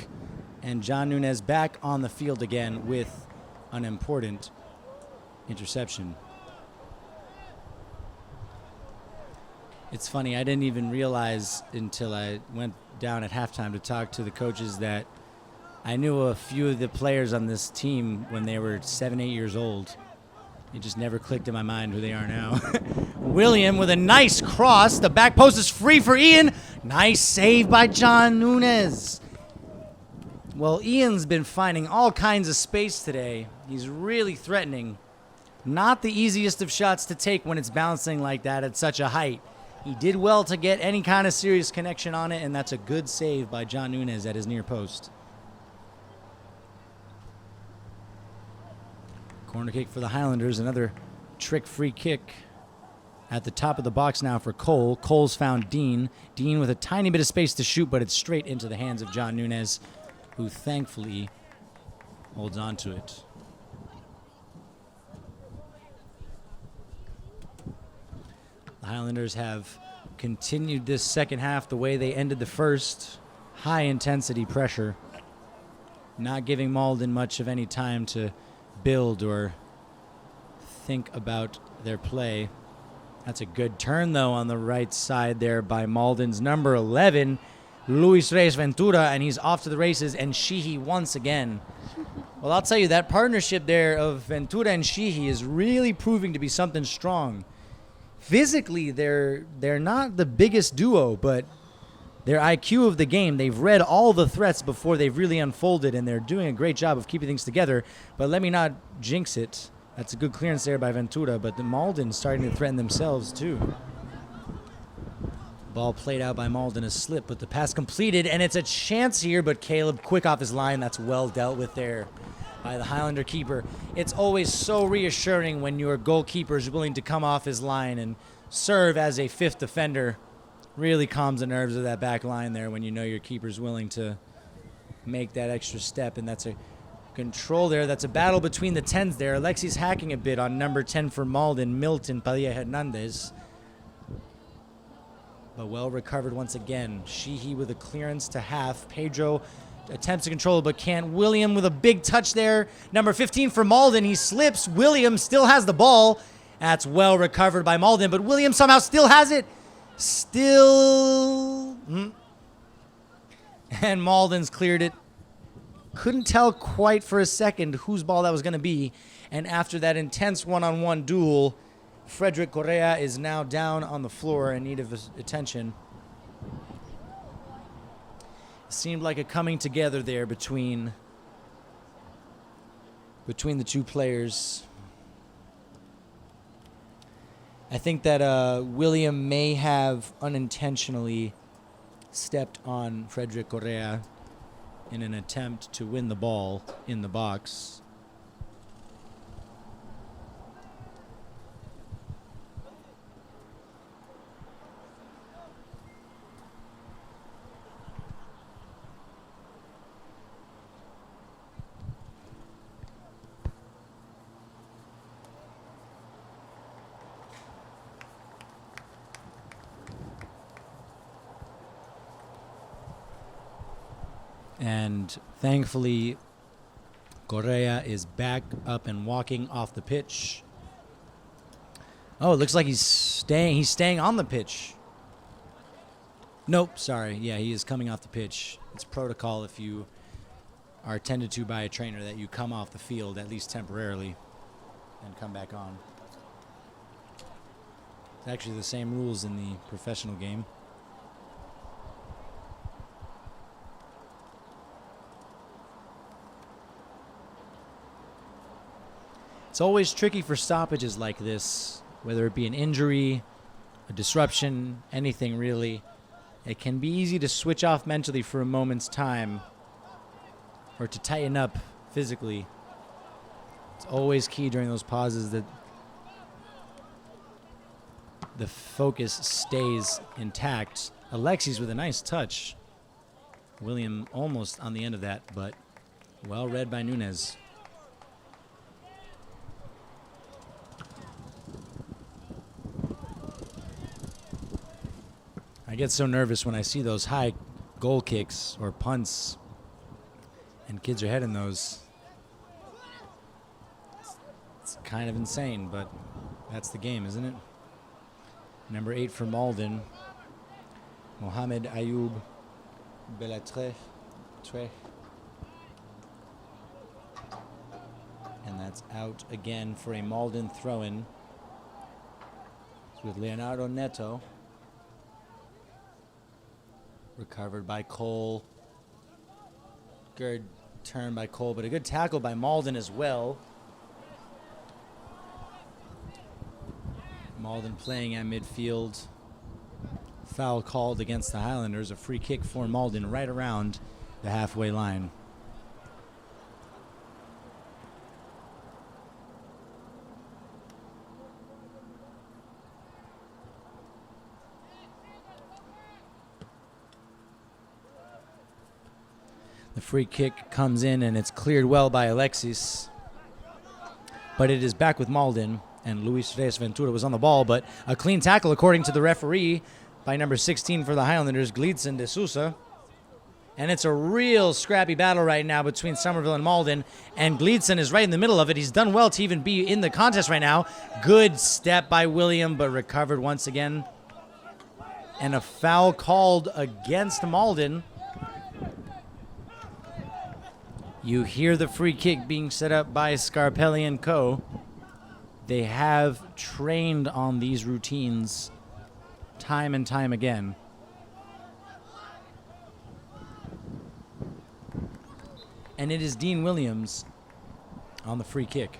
And John Nunez back on the field again with an important interception. It's funny, I didn't even realize until I went down at halftime to talk to the coaches that I knew a few of the players on this team when they were 7, 8 years old. It just never clicked in my mind who they are now. William with a nice cross. The back post is free for Ian. Nice save by John Nunez. Well, Ian's been finding all kinds of space today. He's really threatening. Not the easiest of shots to take when it's bouncing like that at such a height. He did well to get any kind of serious connection on it, and that's a good save by John Nunez at his near post. Corner kick for the Highlanders, another trick free kick at the top of the box now for Cole. Cole's found Dean. Dean with a tiny bit of space to shoot, but it's straight into the hands of John Nunez, who thankfully holds on to it. The Highlanders have continued this second half the way they ended the first. High intensity pressure. Not giving Malden much of any time to build or think about their play. That's a good turn, though, on the right side there by Malden's number 11, Luis Reyes Ventura, and he's off to the races, and Sheehy once again. Well, I'll tell you, that partnership there of Ventura and Sheehy is really proving to be something strong. Physically, they're not the biggest duo, but their IQ of the game, they've read all the threats before they've really unfolded, and they're doing a great job of keeping things together. But let me not jinx it. That's a good clearance there by Ventura, but the Malden starting to threaten themselves too. Ball played out by Malden, a slip, but the pass completed, and it's a chance here, but Caleb quick off his line. That's well dealt with there by the Highlander keeper. It's always so reassuring when your goalkeeper is willing to come off his line and serve as a fifth defender. Really calms the nerves of that back line there when you know your keeper's willing to make that extra step, and that's a control there. That's a battle between the 10s there. Alexi's hacking a bit on number 10 for Malden, Milton Padilla Hernandez. But well recovered once again. Sheehy with a clearance to half. Pedro attempts to control it, but can't. William with a big touch there. Number 15 for Malden. He slips. William still has the ball. That's well recovered by Malden, but William somehow still has it. And Malden's cleared it. Couldn't tell quite for a second whose ball that was going to be. And after that intense one-on-one duel, Frederick Correa is now down on the floor in need of attention. It seemed like a coming together there between the two players. I think that William may have unintentionally stepped on Frederick Correa in an attempt to win the ball in the box. And thankfully, Correa is back up and walking off the pitch. Oh, it looks like he's staying on the pitch. Nope, sorry. Yeah, he is coming off the pitch. It's protocol if you are attended to by a trainer that you come off the field, at least temporarily, and come back on. It's actually the same rules in the professional game. It's always tricky for stoppages like this, whether it be an injury, a disruption, anything really. It can be easy to switch off mentally for a moment's time or to tighten up physically. It's always key during those pauses that the focus stays intact. Alexis with a nice touch. William almost on the end of that, but well read by Nunez. I get so nervous when I see those high goal kicks or punts and kids are heading those. It's kind of insane, but that's the game, isn't it? Number 8 for Malden, Mohamed Ayoub Belatre. And that's out again for a Malden throw-in. It's with Leonardo Neto. Recovered by Cole. Good turn by Cole, but a good tackle by Malden as well. Malden playing at midfield. Foul called against the Highlanders. A free kick for Malden right around the halfway line. The free kick comes in and it's cleared well by Alexis. But it is back with Malden, and Luis Reyes Ventura was on the ball, but a clean tackle according to the referee by number 16 for the Highlanders, Glitzen de Sousa. And it's a real scrappy battle right now between Somerville and Malden, and Glitzen is right in the middle of it. He's done well to even be in the contest right now. Good step by William, but recovered once again. And a foul called against Malden. You hear the free kick being set up by Scarpelli and co. They have trained on these routines time and time again. And it is Dean Williams on the free kick.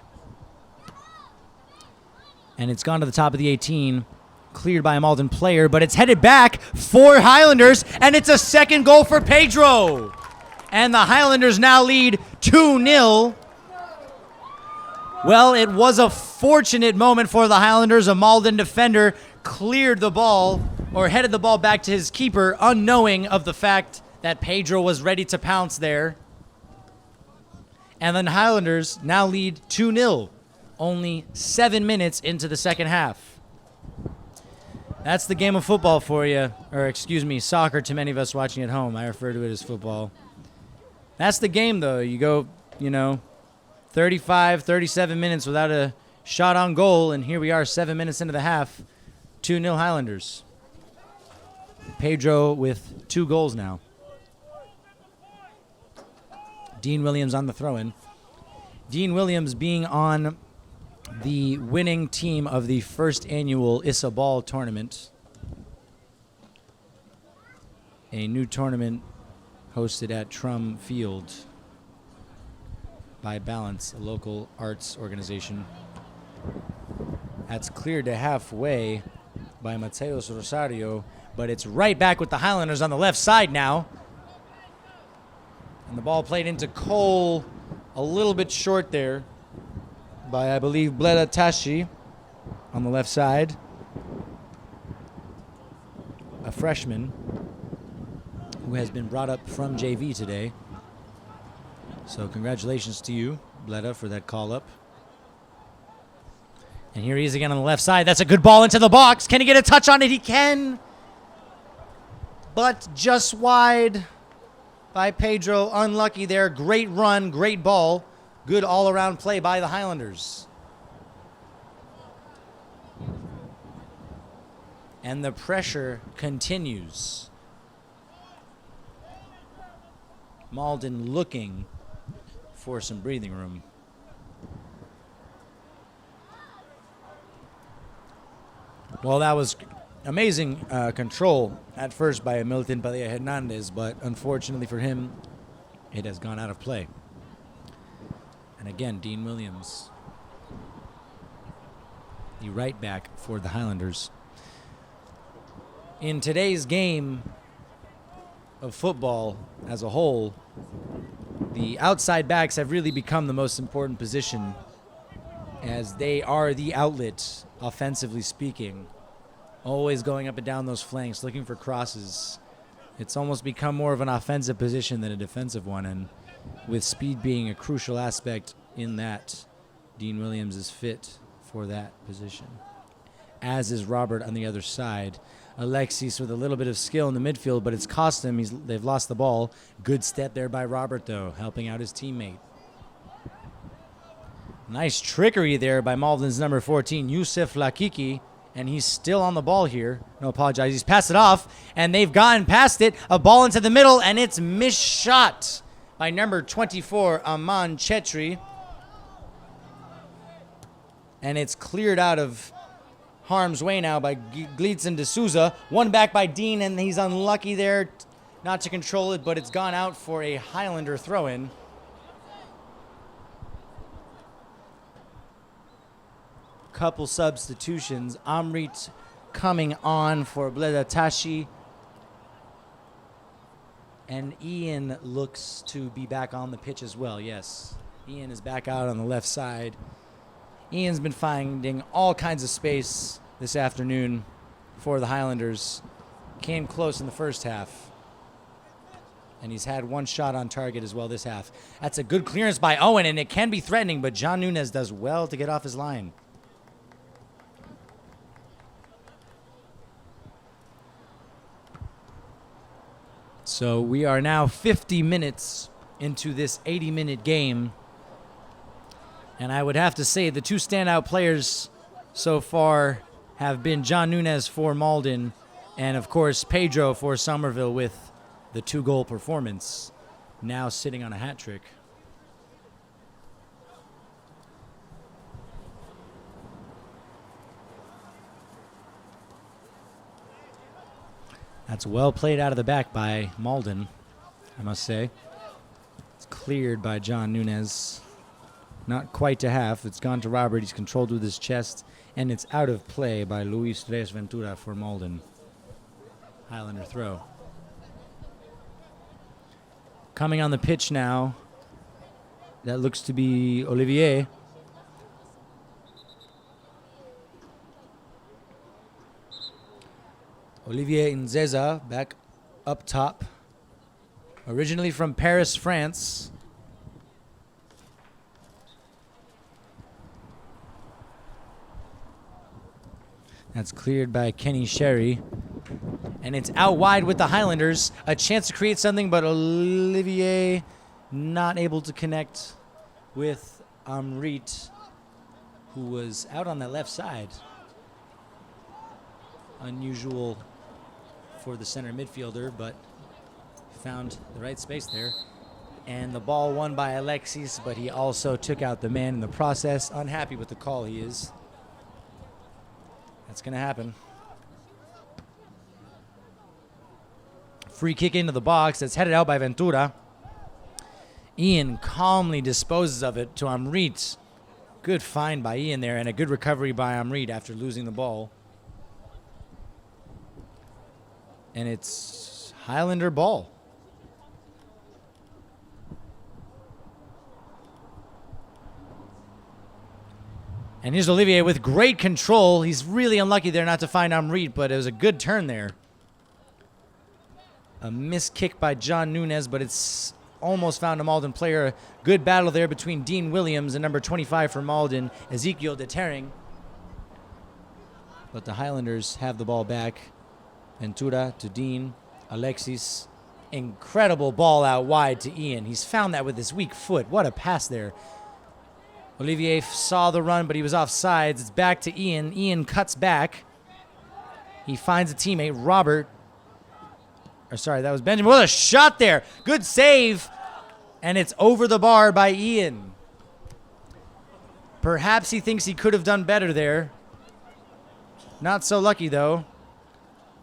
And it's gone to the top of the 18, cleared by a Malden player, but it's headed back for Highlanders, and it's a second goal for Pedro. And the Highlanders now lead 2-0. Well, it was a fortunate moment for the Highlanders. A Malden defender cleared the ball, or headed the ball back to his keeper, unknowing of the fact that Pedro was ready to pounce there. And then Highlanders now lead 2-0, only 7 minutes into the second half. That's the game of football for you, or excuse me, soccer to many of us watching at home. I refer to it as football. That's the game, though. You go, 35, 37 minutes without a shot on goal, and here we are 7 minutes into the half, 2-0 Highlanders. Pedro with 2 goals now. Dean Williams on the throw-in. Dean Williams being on the winning team of the first annual Issa Ball tournament. A new tournament hosted at Trum Field by Balance, a local arts organization. That's cleared to halfway by Mateos Rosario, but it's right back with the Highlanders on the left side now. And the ball played into Cole, a little bit short there by, I believe, Bleda Tashi on the left side. A freshman who has been brought up from JV today. So congratulations to you, Bleda, for that call-up. And here he is again on the left side. That's a good ball into the box. Can he get a touch on it? He can. But just wide by Pedro. Unlucky there. Great run, great ball. Good all-around play by the Highlanders. And the pressure continues. Malden looking for some breathing room. Well, that was amazing control at first by Milton Padilla Hernandez, but unfortunately for him, it has gone out of play. And again, Dean Williams, the right back for the Highlanders. In today's game of football as a whole, the outside backs have really become the most important position, as they are the outlet, offensively speaking. Always going up and down those flanks, looking for crosses. It's almost become more of an offensive position than a defensive one, and with speed being a crucial aspect in that, Dean Williams is fit for that position. as is Robert on the other side. Alexis with a little bit of skill in the midfield, but it's cost him. They've lost the ball. Good step there by Robert, though, helping out his teammate. Nice trickery there by Malden's number 14, Youssef Lakiki, and he's still on the ball here. No, apologize. He's passed it off, and they've gotten past it. A ball into the middle, and it's misshot by number 24, Aman Chetri. And it's cleared out of harm's way now by Glitzen de Souza. One back by Dean, and he's unlucky there not to control it, but it's gone out for a Highlander throw-in. Couple substitutions. Amrit coming on for Bledatashi. And Ian looks to be back on the pitch as well, yes. Ian is back out on the left side. Ian's been finding all kinds of space this afternoon for the Highlanders. Came close in the first half. And he's had one shot on target as well this half. That's a good clearance by Owen, and it can be threatening, but John Nunez does well to get off his line. So we are now 50 minutes into this 80-minute game. And I would have to say the two standout players so far have been John Nunez for Malden and, of course, Pedro for Somerville with the 2-goal performance, now sitting on a hat trick. That's well played out of the back by Malden, I must say. It's cleared by John Nunez. Not quite to half. It's gone to Robert. He's controlled with his chest. And it's out of play by Luis Reyes Ventura for Malden. Highlander throw. Coming on the pitch now. That looks to be Olivier. Olivier Nzeza back up top. Originally from Paris, France. That's cleared by Kenny Sherry. And it's out wide with the Highlanders. A chance to create something, but Olivier not able to connect with Amrit, who was out on that left side. Unusual for the center midfielder, but found the right space there. And the ball won by Alexis, but he also took out the man in the process. Unhappy with the call he is. That's going to happen. Free kick into the box. That's headed out by Ventura. Ian calmly disposes of it to Amrit. Good find by Ian there, and a good recovery by Amrit after losing the ball. And it's Highlander ball. And here's Olivier with great control. He's really unlucky there not to find Amrit, but it was a good turn there. A missed kick by John Nunez, but it's almost found a Malden player. A good battle there between Dean Williams and number 25 for Malden, Ezekiel Detering. But the Highlanders have the ball back. Ventura to Dean. Alexis. Incredible ball out wide to Ian. He's found that with his weak foot. What a pass there. Olivier saw the run, but he was off sides. It's back to Ian. Ian cuts back. He finds a teammate, Robert. Or sorry, that was Benjamin. What a shot there. Good save. And it's over the bar by Ian. Perhaps he thinks he could have done better there. Not so lucky, though.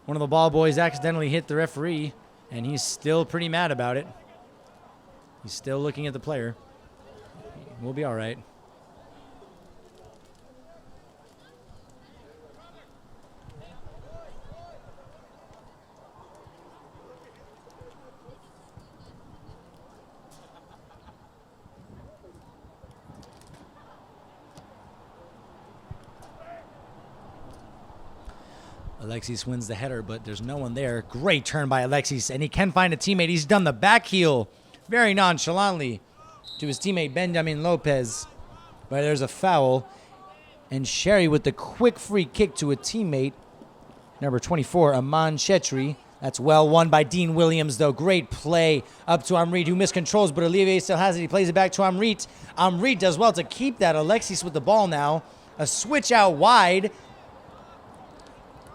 One of the ball boys accidentally hit the referee, and he's still pretty mad about it. He's still looking at the player. We'll be all right. Alexis wins the header, but there's no one there. Great turn by Alexis, and he can find a teammate. He's done the back heel very nonchalantly to his teammate Benjamin Lopez. But there's a foul. And Sherry with the quick free kick to a teammate. Number 24, Aman Chetri. That's well won by Dean Williams, though. Great play up to Amrit, who miscontrols, but Olivier still has it. He plays it back to Amrit. Amrit does well to keep that. Alexis with the ball now. A switch out wide.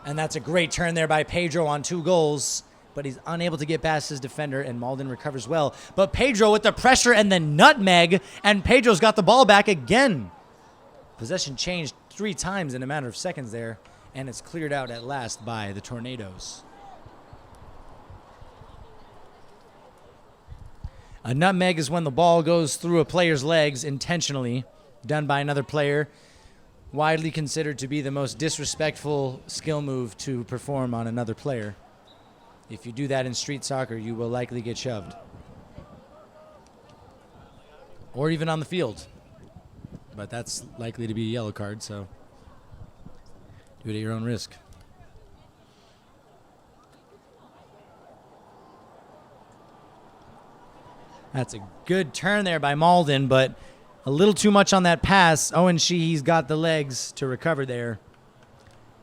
And that's a great turn there by Pedro on 2 goals. But he's unable to get past his defender, and Malden recovers well. But Pedro with the pressure and the nutmeg, and Pedro's got the ball back again. Possession changed 3 times in a matter of seconds there, and it's cleared out at last by the Tornadoes. A nutmeg is when the ball goes through a player's legs intentionally, done by another player. Widely considered to be the most disrespectful skill move to perform on another player. If you do that in street soccer, you will likely get shoved. Or even on the field. But that's likely to be a yellow card, so do it at your own risk. That's a good turn there by Malden, but a little too much on that pass. Owen Sheehy's got the legs to recover there.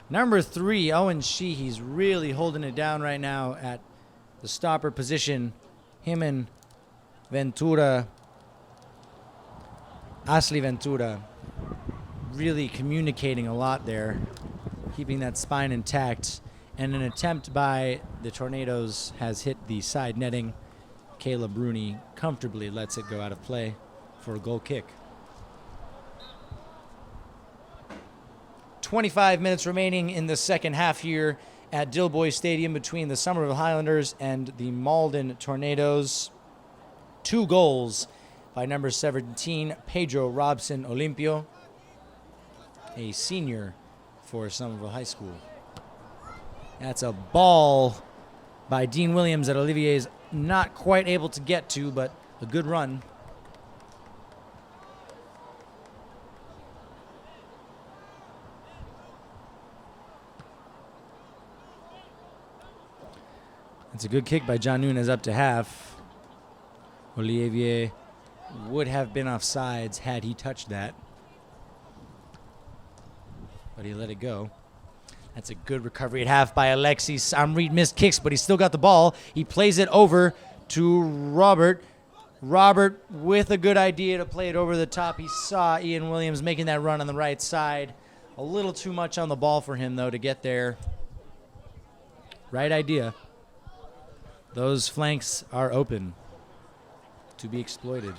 Number 3, Owen Sheehy's really holding it down right now at the stopper position. Him and Ventura, Ashley Ventura, really communicating a lot there, keeping that spine intact. And an attempt by the Tornadoes has hit the side netting. Kayla Bruni comfortably lets it go out of play for a goal kick. 25 minutes remaining in the second half here at Dilboy Stadium between the Somerville Highlanders and the Malden Tornadoes. 2 goals by number 17, Pedro Robson Olimpio, a senior for Somerville High School. That's a ball by Dean Williams that Olivier's not quite able to get to, but a good run. It's a good kick by John Nunes up to half. Olivier would have been offsides had he touched that, but he let it go. That's a good recovery at half by Alexis. Amrit missed kicks, but he's still got the ball. He plays it over to Robert. Robert with a good idea to play it over the top. He saw Ian Williams making that run on the right side. A little too much on the ball for him, though, to get there. Right idea. Those flanks are open to be exploited.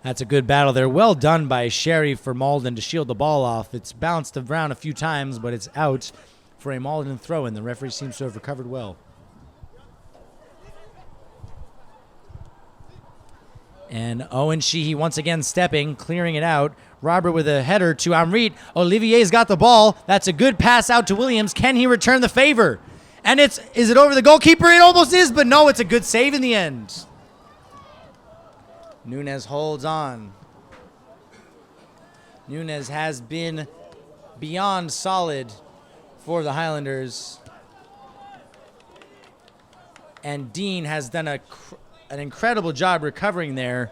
That's a good battle there. Well done by Sherry for Malden to shield the ball off. It's bounced around a few times, but it's out for a Malden throw-in. The referee seems to have recovered well. And Owen Sheehy once again stepping, clearing it out. Robert with a header to Amrit. Olivier's got the ball. That's a good pass out to Williams. Can he return the favor? And is it over the goalkeeper? It almost is, but no, it's a good save in the end. Nunes holds on. Nunes has been beyond solid for the Highlanders. And Dean has done an incredible job recovering there.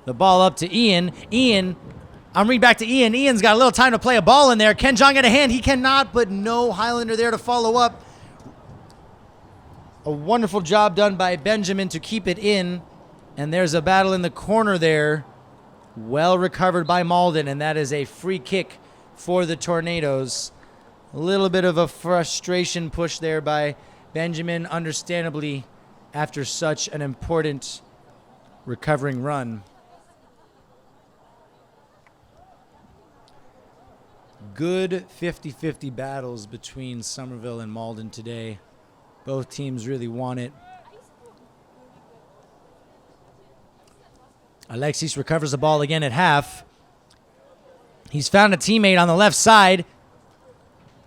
The ball up to Ian. I'm reading back to Ian. Ian's got a little time to play a ball in there. Can John get a hand? He cannot, but no Highlander there to follow up. A wonderful job done by Benjamin to keep it in. And there's a battle in the corner there. Well recovered by Malden, and that is a free kick for the Tornadoes. A little bit of a frustration push there by Benjamin, understandably, after such an important recovering run. Good 50-50 battles between Somerville and Malden today. Both teams really want it. Alexis recovers the ball again at half. He's found a teammate on the left side.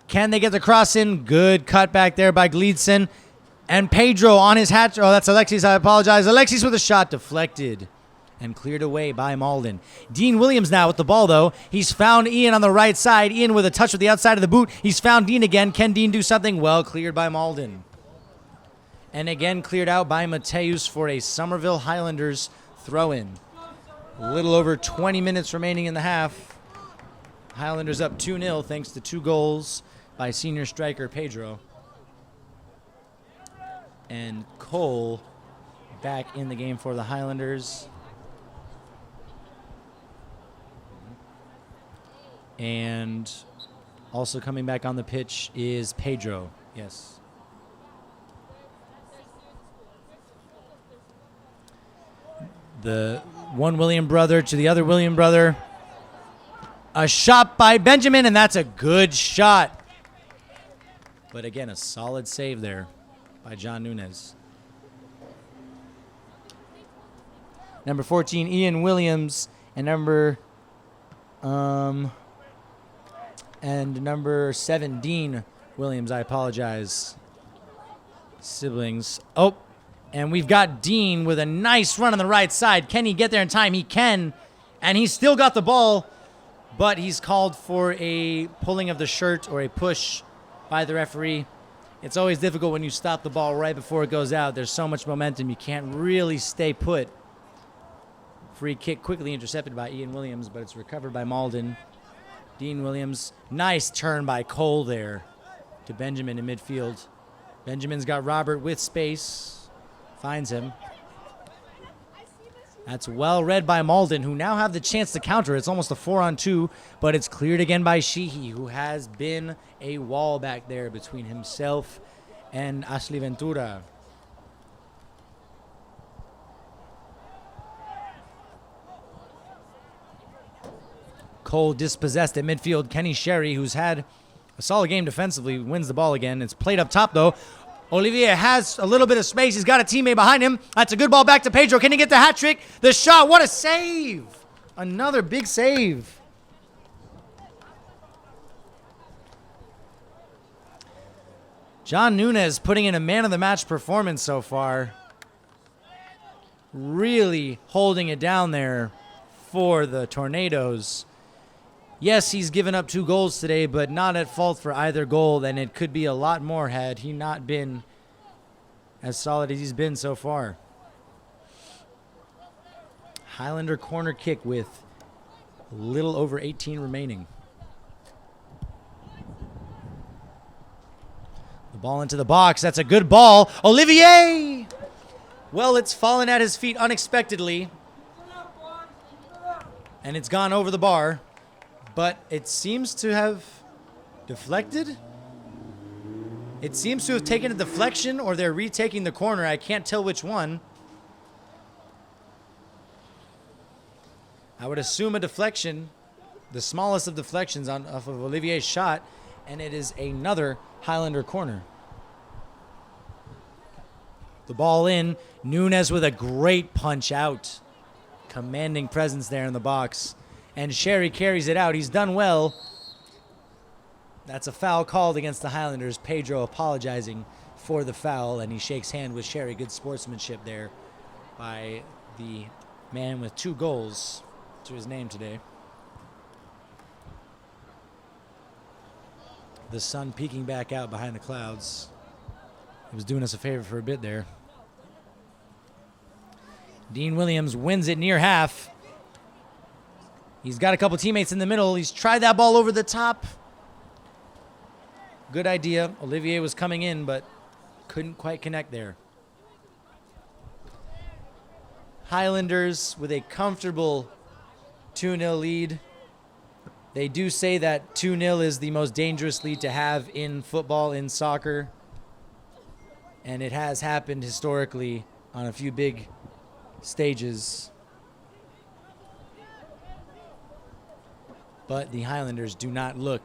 Can they get the cross in? Good cut back there by Gleedson. And Pedro on his hat. Oh, that's Alexis. I apologize. Alexis with a shot deflected and cleared away by Malden. Dean Williams now with the ball, though. He's found Ian on the right side. Ian with a touch with the outside of the boot. He's found Dean again. Can Dean do something? Well cleared by Malden. And again cleared out by Mateus for a Somerville Highlanders throw-in. A little over 20 minutes remaining in the half. Highlanders up 2-0 thanks to 2 goals by senior striker Pedro. And Cole back in the game for the Highlanders. And also coming back on the pitch is Pedro. Yes. The one William brother to the other William brother. A shot by Benjamin, and that's a good shot. But again, a solid save there by John Nunez. Number 14, Ian Williams, and number 7, Dean Williams. I apologize, siblings. Oh, and we've got Dean with a nice run on the right side. Can he get there in time? He can, and he's still got the ball, but he's called for a pulling of the shirt or a push by the referee. It's always difficult when you stop the ball right before it goes out. There's so much momentum, you can't really stay put. Free kick quickly intercepted by Ian Williams, but it's recovered by Malden. Dean Williams, nice turn by Cole there to Benjamin in midfield. Benjamin's got Robert with space, finds him. That's well read by Malden, who now have the chance to counter. It's almost a 4-on-2, but it's cleared again by Sheehy, who has been a wall back there between himself and Ashley Ventura. Cole dispossessed at midfield. Kenny Sherry, who's had a solid game defensively, wins the ball again. It's played up top, though. Olivier has a little bit of space. He's got a teammate behind him. That's a good ball back to Pedro. Can he get the hat trick? The shot. What a save. Another big save. John Nunez putting in a man-of-the-match performance so far. Really holding it down there for the Tornadoes. Yes, he's given up 2 goals today, but not at fault for either goal, and it could be a lot more had he not been as solid as he's been so far. Highlander corner kick with a little over 18 remaining. The ball into the box. That's a good ball. Olivier! Well, it's fallen at his feet unexpectedly, and it's gone over the bar. But it seems to have deflected. It seems to have taken a deflection, or they're retaking the corner. I can't tell which one. I would assume a deflection, the smallest of deflections off of Olivier's shot, and it is another Highlander corner. The ball in. Nunez with a great punch out. Commanding presence there in the box. And Sherry carries it out. He's done well. That's a foul called against the Highlanders. Pedro apologizing for the foul, and he shakes hand with Sherry. Good sportsmanship there by the man with 2 goals to his name today. The sun peeking back out behind the clouds. He was doing us a favor for a bit there. Dean Williams wins it near half. He's got a couple teammates in the middle. He's tried that ball over the top. Good idea. Olivier was coming in, but couldn't quite connect there. Highlanders with a comfortable 2-0 lead. They do say that 2-0 is the most dangerous lead to have in football, in soccer. And it has happened historically on a few big stages. But the Highlanders do not look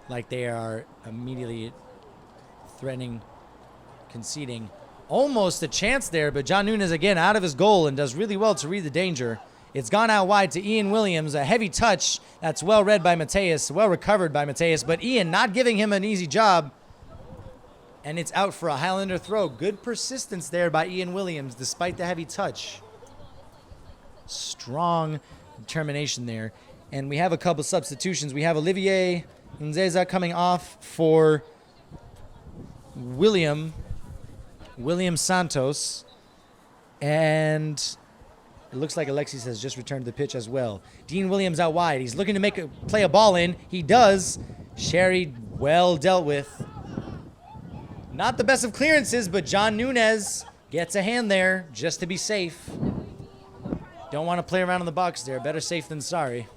like they are immediately threatening conceding. Almost a chance there, but John Nunez again out of his goal and does really well to read the danger. It's gone out wide to Ian Williams. A heavy touch that's well read by Mateus, well recovered by Mateus, but Ian not giving him an easy job. And it's out for a Highlander throw. Good persistence there by Ian Williams despite the heavy touch. Strong determination there. And we have a couple substitutions. We have Olivier Nzeza coming off for William. William Santos. And it looks like Alexis has just returned to the pitch as well. Dean Williams out wide. He's looking to play a ball in. He does. Sherry well dealt with. Not the best of clearances, but John Nunez gets a hand there just to be safe. Don't want to play around in the box there. Better safe than sorry.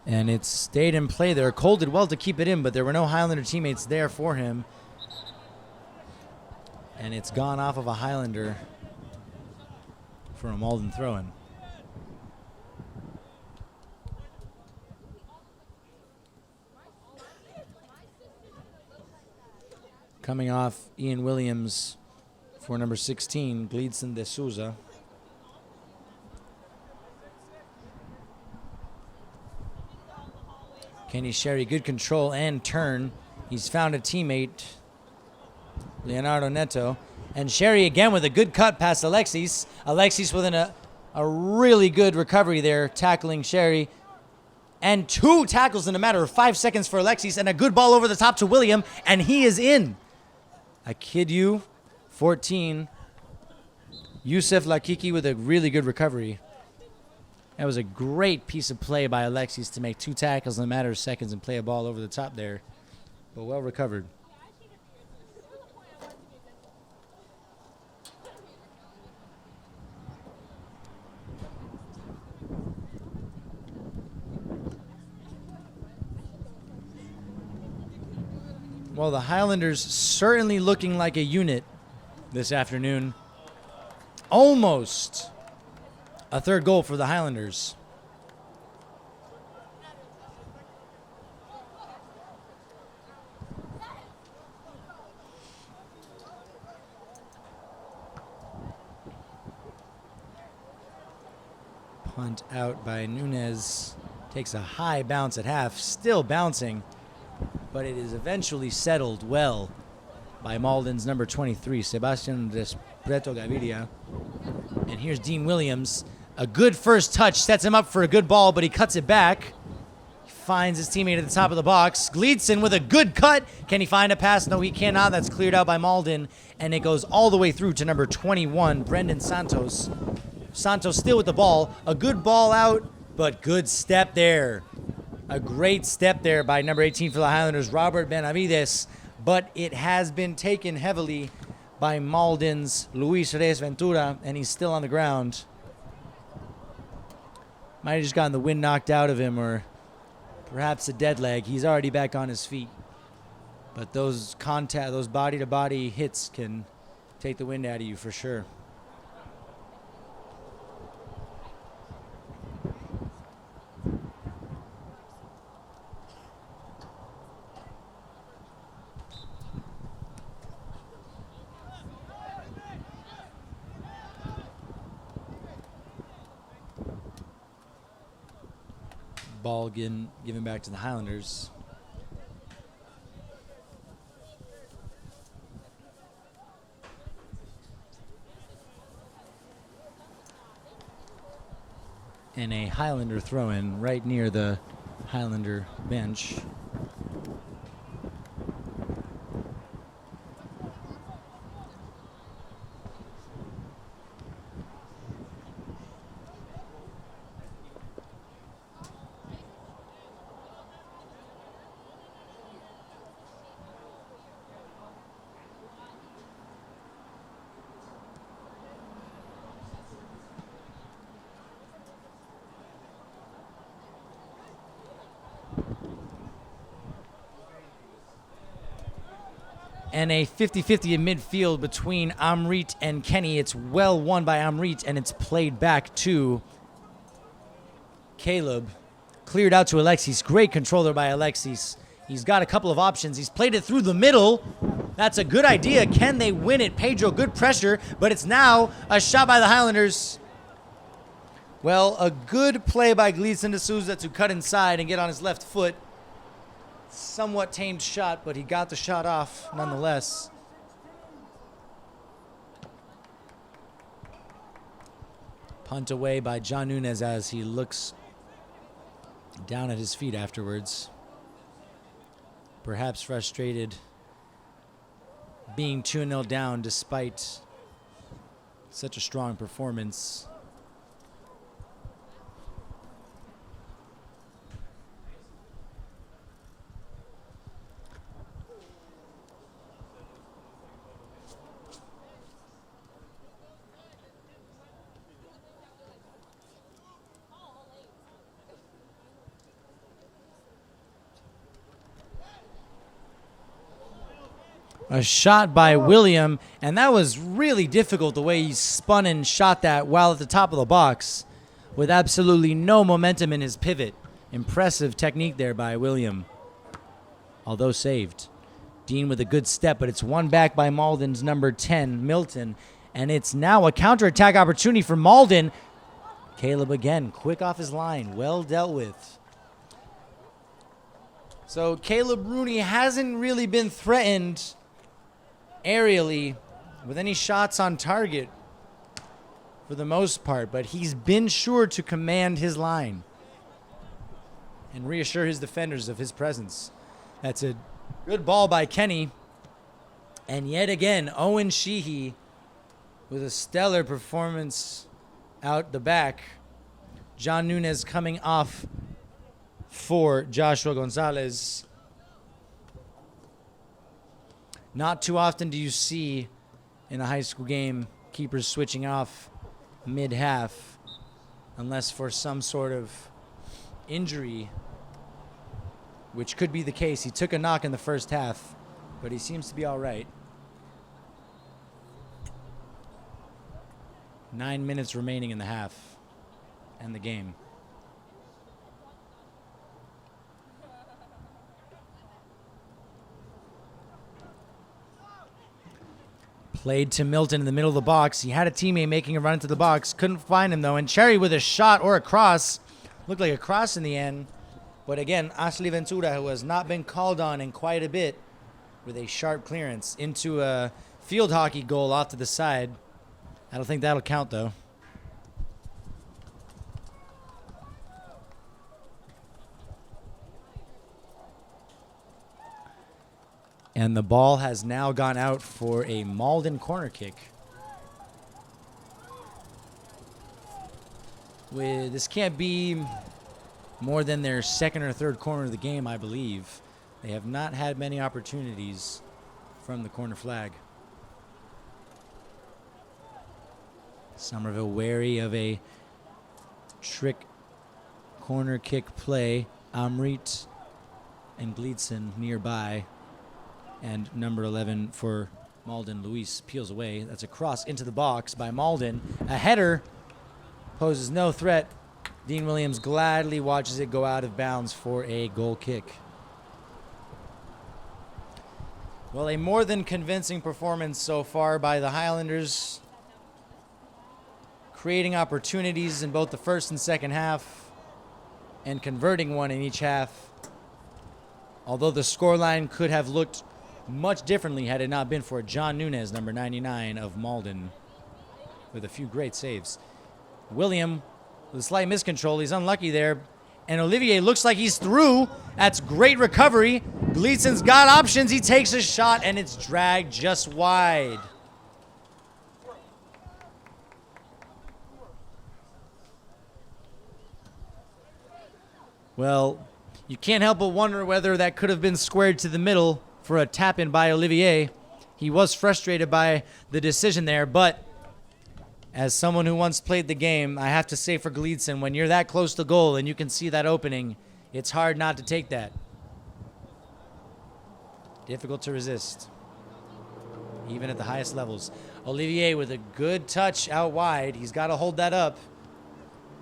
And it stayed in play there. Cole did well to keep it in, but there were no Highlander teammates there for him. And it's gone off of a Highlander for a Malden throw-in. Coming off Ian Williams for number 16, Gleedson de Souza. Kenny Sherry, good control and turn. He's found a teammate, Leonardo Neto. And Sherry again with a good cut past Alexis. Alexis with a really good recovery there, tackling Sherry. And 2 tackles in a matter of 5 seconds for Alexis, and a good ball over the top to William, and he is in. I kid you, 14. Yusuf Lakiki with a really good recovery. That was a great piece of play by Alexis to make 2 tackles in a matter of seconds and play a ball over the top there. But well recovered. Well, the Highlanders certainly looking like a unit this afternoon. Almost a 3rd goal for the Highlanders. Punt out by Nunez. Takes a high bounce at half. Still bouncing, but it is eventually settled well by Malden's number 23, Sebastian Despreto Gaviria. And here's Dean Williams. A good first touch sets him up for a good ball, but he cuts it back. He finds his teammate at the top of the box. Gleedson with a good cut. Can he find a pass? No, he cannot. That's cleared out by Malden, and it goes all the way through to number 21, Brendan Santos. Santos still with the ball. A good ball out, but good step there. A great step there by number 18 for the Highlanders, Robert Benavides, but it has been taken heavily by Malden's Luis Reyes Ventura, and he's still on the ground. Might have just gotten the wind knocked out of him, or perhaps a dead leg. He's already back on his feet. But those body-to-body hits can take the wind out of you for sure. Ball given back to the Highlanders. And a Highlander throw-in right near the Highlander bench. And a 50-50 in midfield between Amrit and Kenny. It's well won by Amrit, and it's played back to Caleb. Cleared out to Alexis. Great control there by Alexis. He's got a couple of options. He's played it through the middle. That's a good idea. Can they win it? Pedro, good pressure, but it's now a shot by the Highlanders. Well, a good play by Gleason D'Souza to cut inside and get on his left foot. Somewhat tamed shot, but he got the shot off nonetheless. Punt away by John Nunez as he looks down at his feet afterwards. Perhaps frustrated being 2-0 down despite such a strong performance. A shot by William, and that was really difficult the way he spun and shot that while at the top of the box with absolutely no momentum in his pivot. Impressive technique there by William, although saved. Dean with a good step, but it's won back by Malden's number 10, Milton, and it's now a counterattack opportunity for Malden. Caleb again, quick off his line, well dealt with. So Caleb Rooney hasn't really been threatened aerially with any shots on target for the most part, but he's been sure to command his line and reassure his defenders of his presence. That's a good ball by Kenny. And yet again, Owen Sheehy with a stellar performance out the back. John Nunez coming off for Joshua Gonzalez. Not too often do you see in a high school game keepers switching off mid-half unless for some sort of injury, which could be the case. He took a knock in the first half, but he seems to be all right. 9 minutes remaining in the half and the game. Played to Milton in the middle of the box. He had a teammate making a run into the box. Couldn't find him, though. And Cherry with a shot or a cross. Looked like a cross in the end. But again, Ashley Ventura, who has not been called on in quite a bit, with a sharp clearance into a field hockey goal off to the side. I don't think that'll count, though. And the ball has now gone out for a Malden corner kick. This can't be more than their second or third corner of the game, I believe. They have not had many opportunities from the corner flag. Somerville wary of a trick corner kick play. Amrit and Gleedson nearby. And number 11 for Malden, Luis, peels away. That's a cross into the box by Malden. A header poses no threat. Dean Williams gladly watches it go out of bounds for a goal kick. Well, a more than convincing performance so far by the Highlanders, creating opportunities in both the first and second half and converting one in each half. Although the scoreline could have looked much differently had it not been for John Nunez, number 99 of Malden, with a few great saves. William with a slight miscontrol. He's unlucky there. And Olivier looks like he's through. That's great recovery. Gleason's got options. He takes a shot, and it's dragged just wide. Well, you can't help but wonder whether that could have been squared to the middle for a tap-in by Olivier. He was frustrated by the decision there, but as someone who once played the game, I have to say for Gleedson, when you're that close to goal and you can see that opening, it's hard not to take that. Difficult to resist, even at the highest levels. Olivier with a good touch out wide. He's got to hold that up.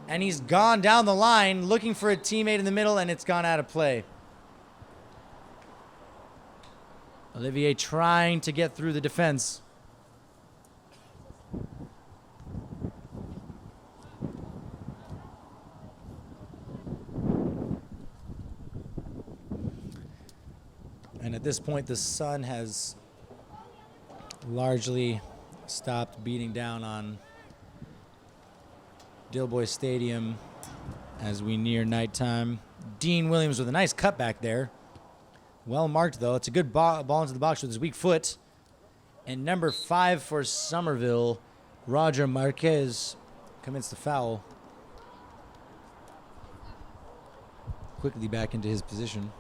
And he's gone down the line looking for a teammate in the middle, and it's gone out of play. Olivier trying to get through the defense. And at this point, the sun has largely stopped beating down on Dilboy Stadium as we near nighttime. Dean Williams with a nice cutback there. Well marked, though. It's a good ball into the box with his weak foot. And number 5 for Somerville, Roger Marquez, commits the foul. Quickly back into his position.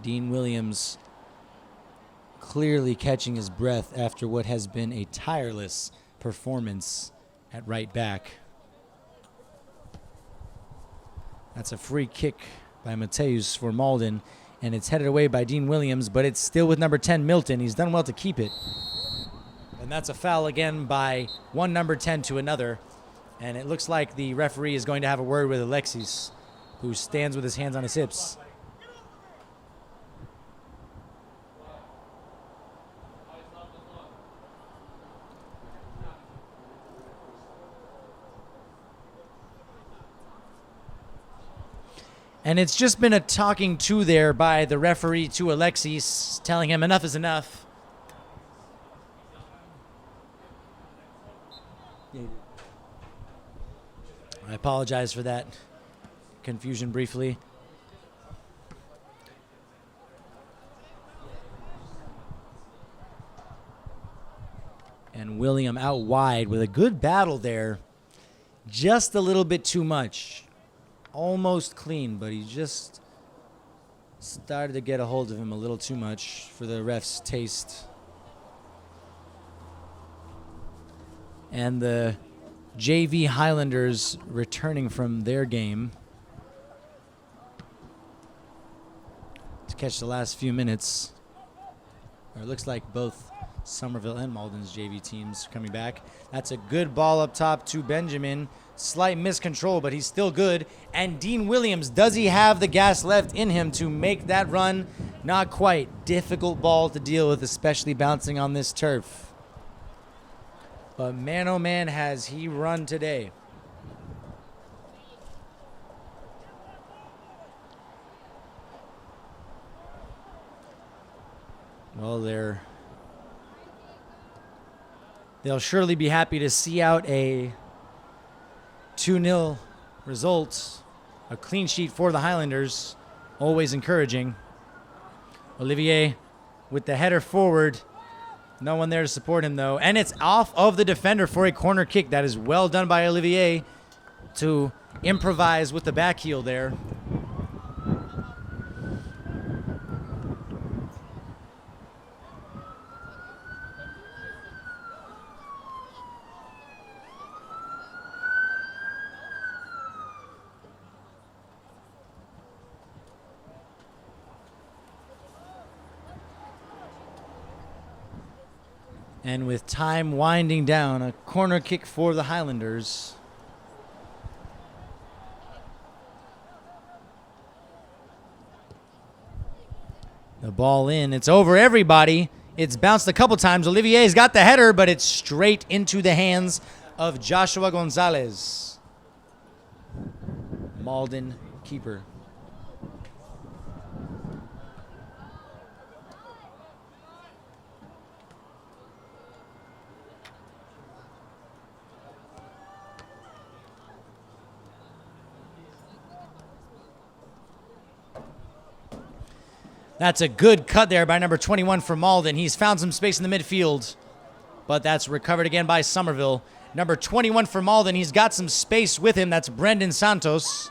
Dean Williams clearly catching his breath after what has been a tireless performance at right back. That's a free kick by Mateus for Malden, and it's headed away by Dean Williams, but it's still with number 10, Milton. He's done well to keep it. And that's a foul again by one number 10 to another. And it looks like the referee is going to have a word with Alexis, who stands with his hands on his hips. And it's just been a talking to there by the referee to Alexis, telling him enough is enough. I apologize for that confusion briefly. And William out wide with a good battle there. Just a little bit too much. Almost clean, but he just started to get a hold of him a little too much for the ref's taste. And the JV Highlanders returning from their game to catch the last few minutes. Or it looks like both Somerville and Malden's JV teams coming back. That's a good ball up top to Benjamin. Slight miscontrol, but he's still good. And Dean Williams, does he have the gas left in him to make that run? Not quite. Difficult ball to deal with, especially bouncing on this turf. But man, oh man, has he run today. Well, they'll surely be happy to see out a 2-0 result, a clean sheet for the Highlanders, always encouraging. Olivier with the header forward. No one there to support him, though. And it's off of the defender for a corner kick. That is well done by Olivier to improvise with the back heel there. And with time winding down, a corner kick for the Highlanders. The ball in. It's over everybody. It's bounced a couple times. Olivier's got the header, but it's straight into the hands of Joshua Gonzalez. Malden keeper. That's a good cut there by number 21 for Malden. He's found some space in the midfield, but that's recovered again by Somerville. Number 21 for Malden. He's got some space with him. That's Brendan Santos.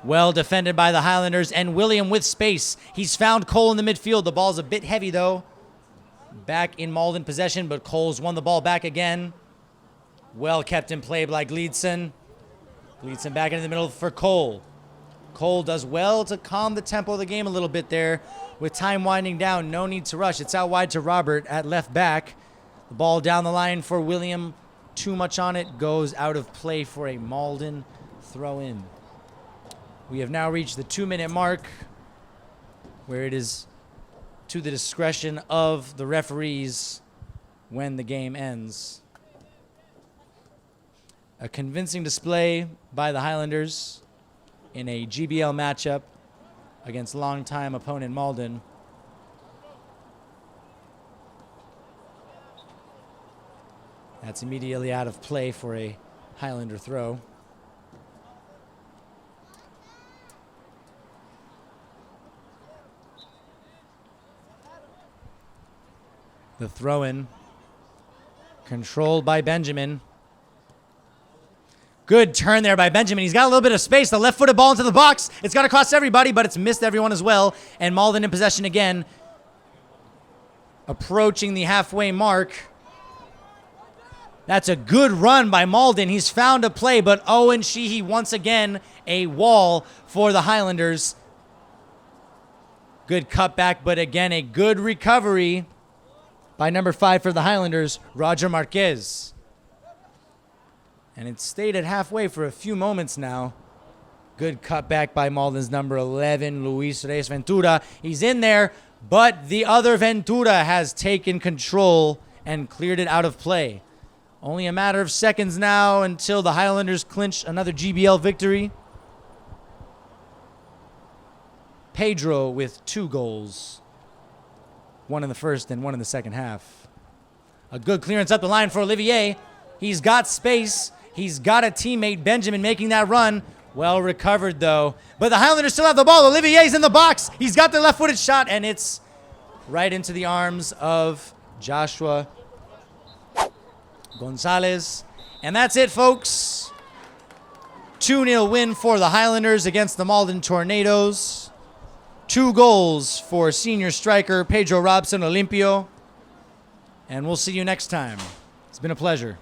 Well defended by the Highlanders, and William with space. He's found Cole in the midfield. The ball's a bit heavy, though. Back in Malden possession, but Cole's won the ball back again. Well kept in play by Gleedson. Gleedson back into the middle for Cole. Cole does well to calm the tempo of the game a little bit there. With time winding down, no need to rush. It's out wide to Robert at left back. The ball down the line for William. Too much on it. Goes out of play for a Malden throw-in. We have now reached the 2-minute mark, where it is to the discretion of the referees when the game ends. A convincing display by the Highlanders in a GBL matchup against longtime opponent Malden. That's immediately out of play for a Highlander throw. The throw-in controlled by Benjamin. Good turn there by Benjamin. He's got a little bit of space. The left-footed ball into the box. It's got to cost everybody, but it's missed everyone as well. And Malden in possession again. Approaching the halfway mark. That's a good run by Malden. He's found a play, but Owen Sheehy once again a wall for the Highlanders. Good cutback, but again a good recovery by number 5 for the Highlanders, Roger Marquez. And it stayed at halfway for a few moments now. Good cutback by Malden's number 11, Luis Reyes Ventura. He's in there, but the other Ventura has taken control and cleared it out of play. Only a matter of seconds now until the Highlanders clinch another GBL victory. Pedro with 2 goals. 1 in the first and 1 in the second half. A good clearance up the line for Olivier. He's got space. He's got a teammate, Benjamin, making that run. Well recovered, though. But the Highlanders still have the ball. Olivier's in the box. He's got the left-footed shot, and it's right into the arms of Joshua Gonzalez. And that's it, folks. 2-0 win for the Highlanders against the Malden Tornadoes. 2 goals for senior striker Pedro Robson Olimpio. And we'll see you next time. It's been a pleasure.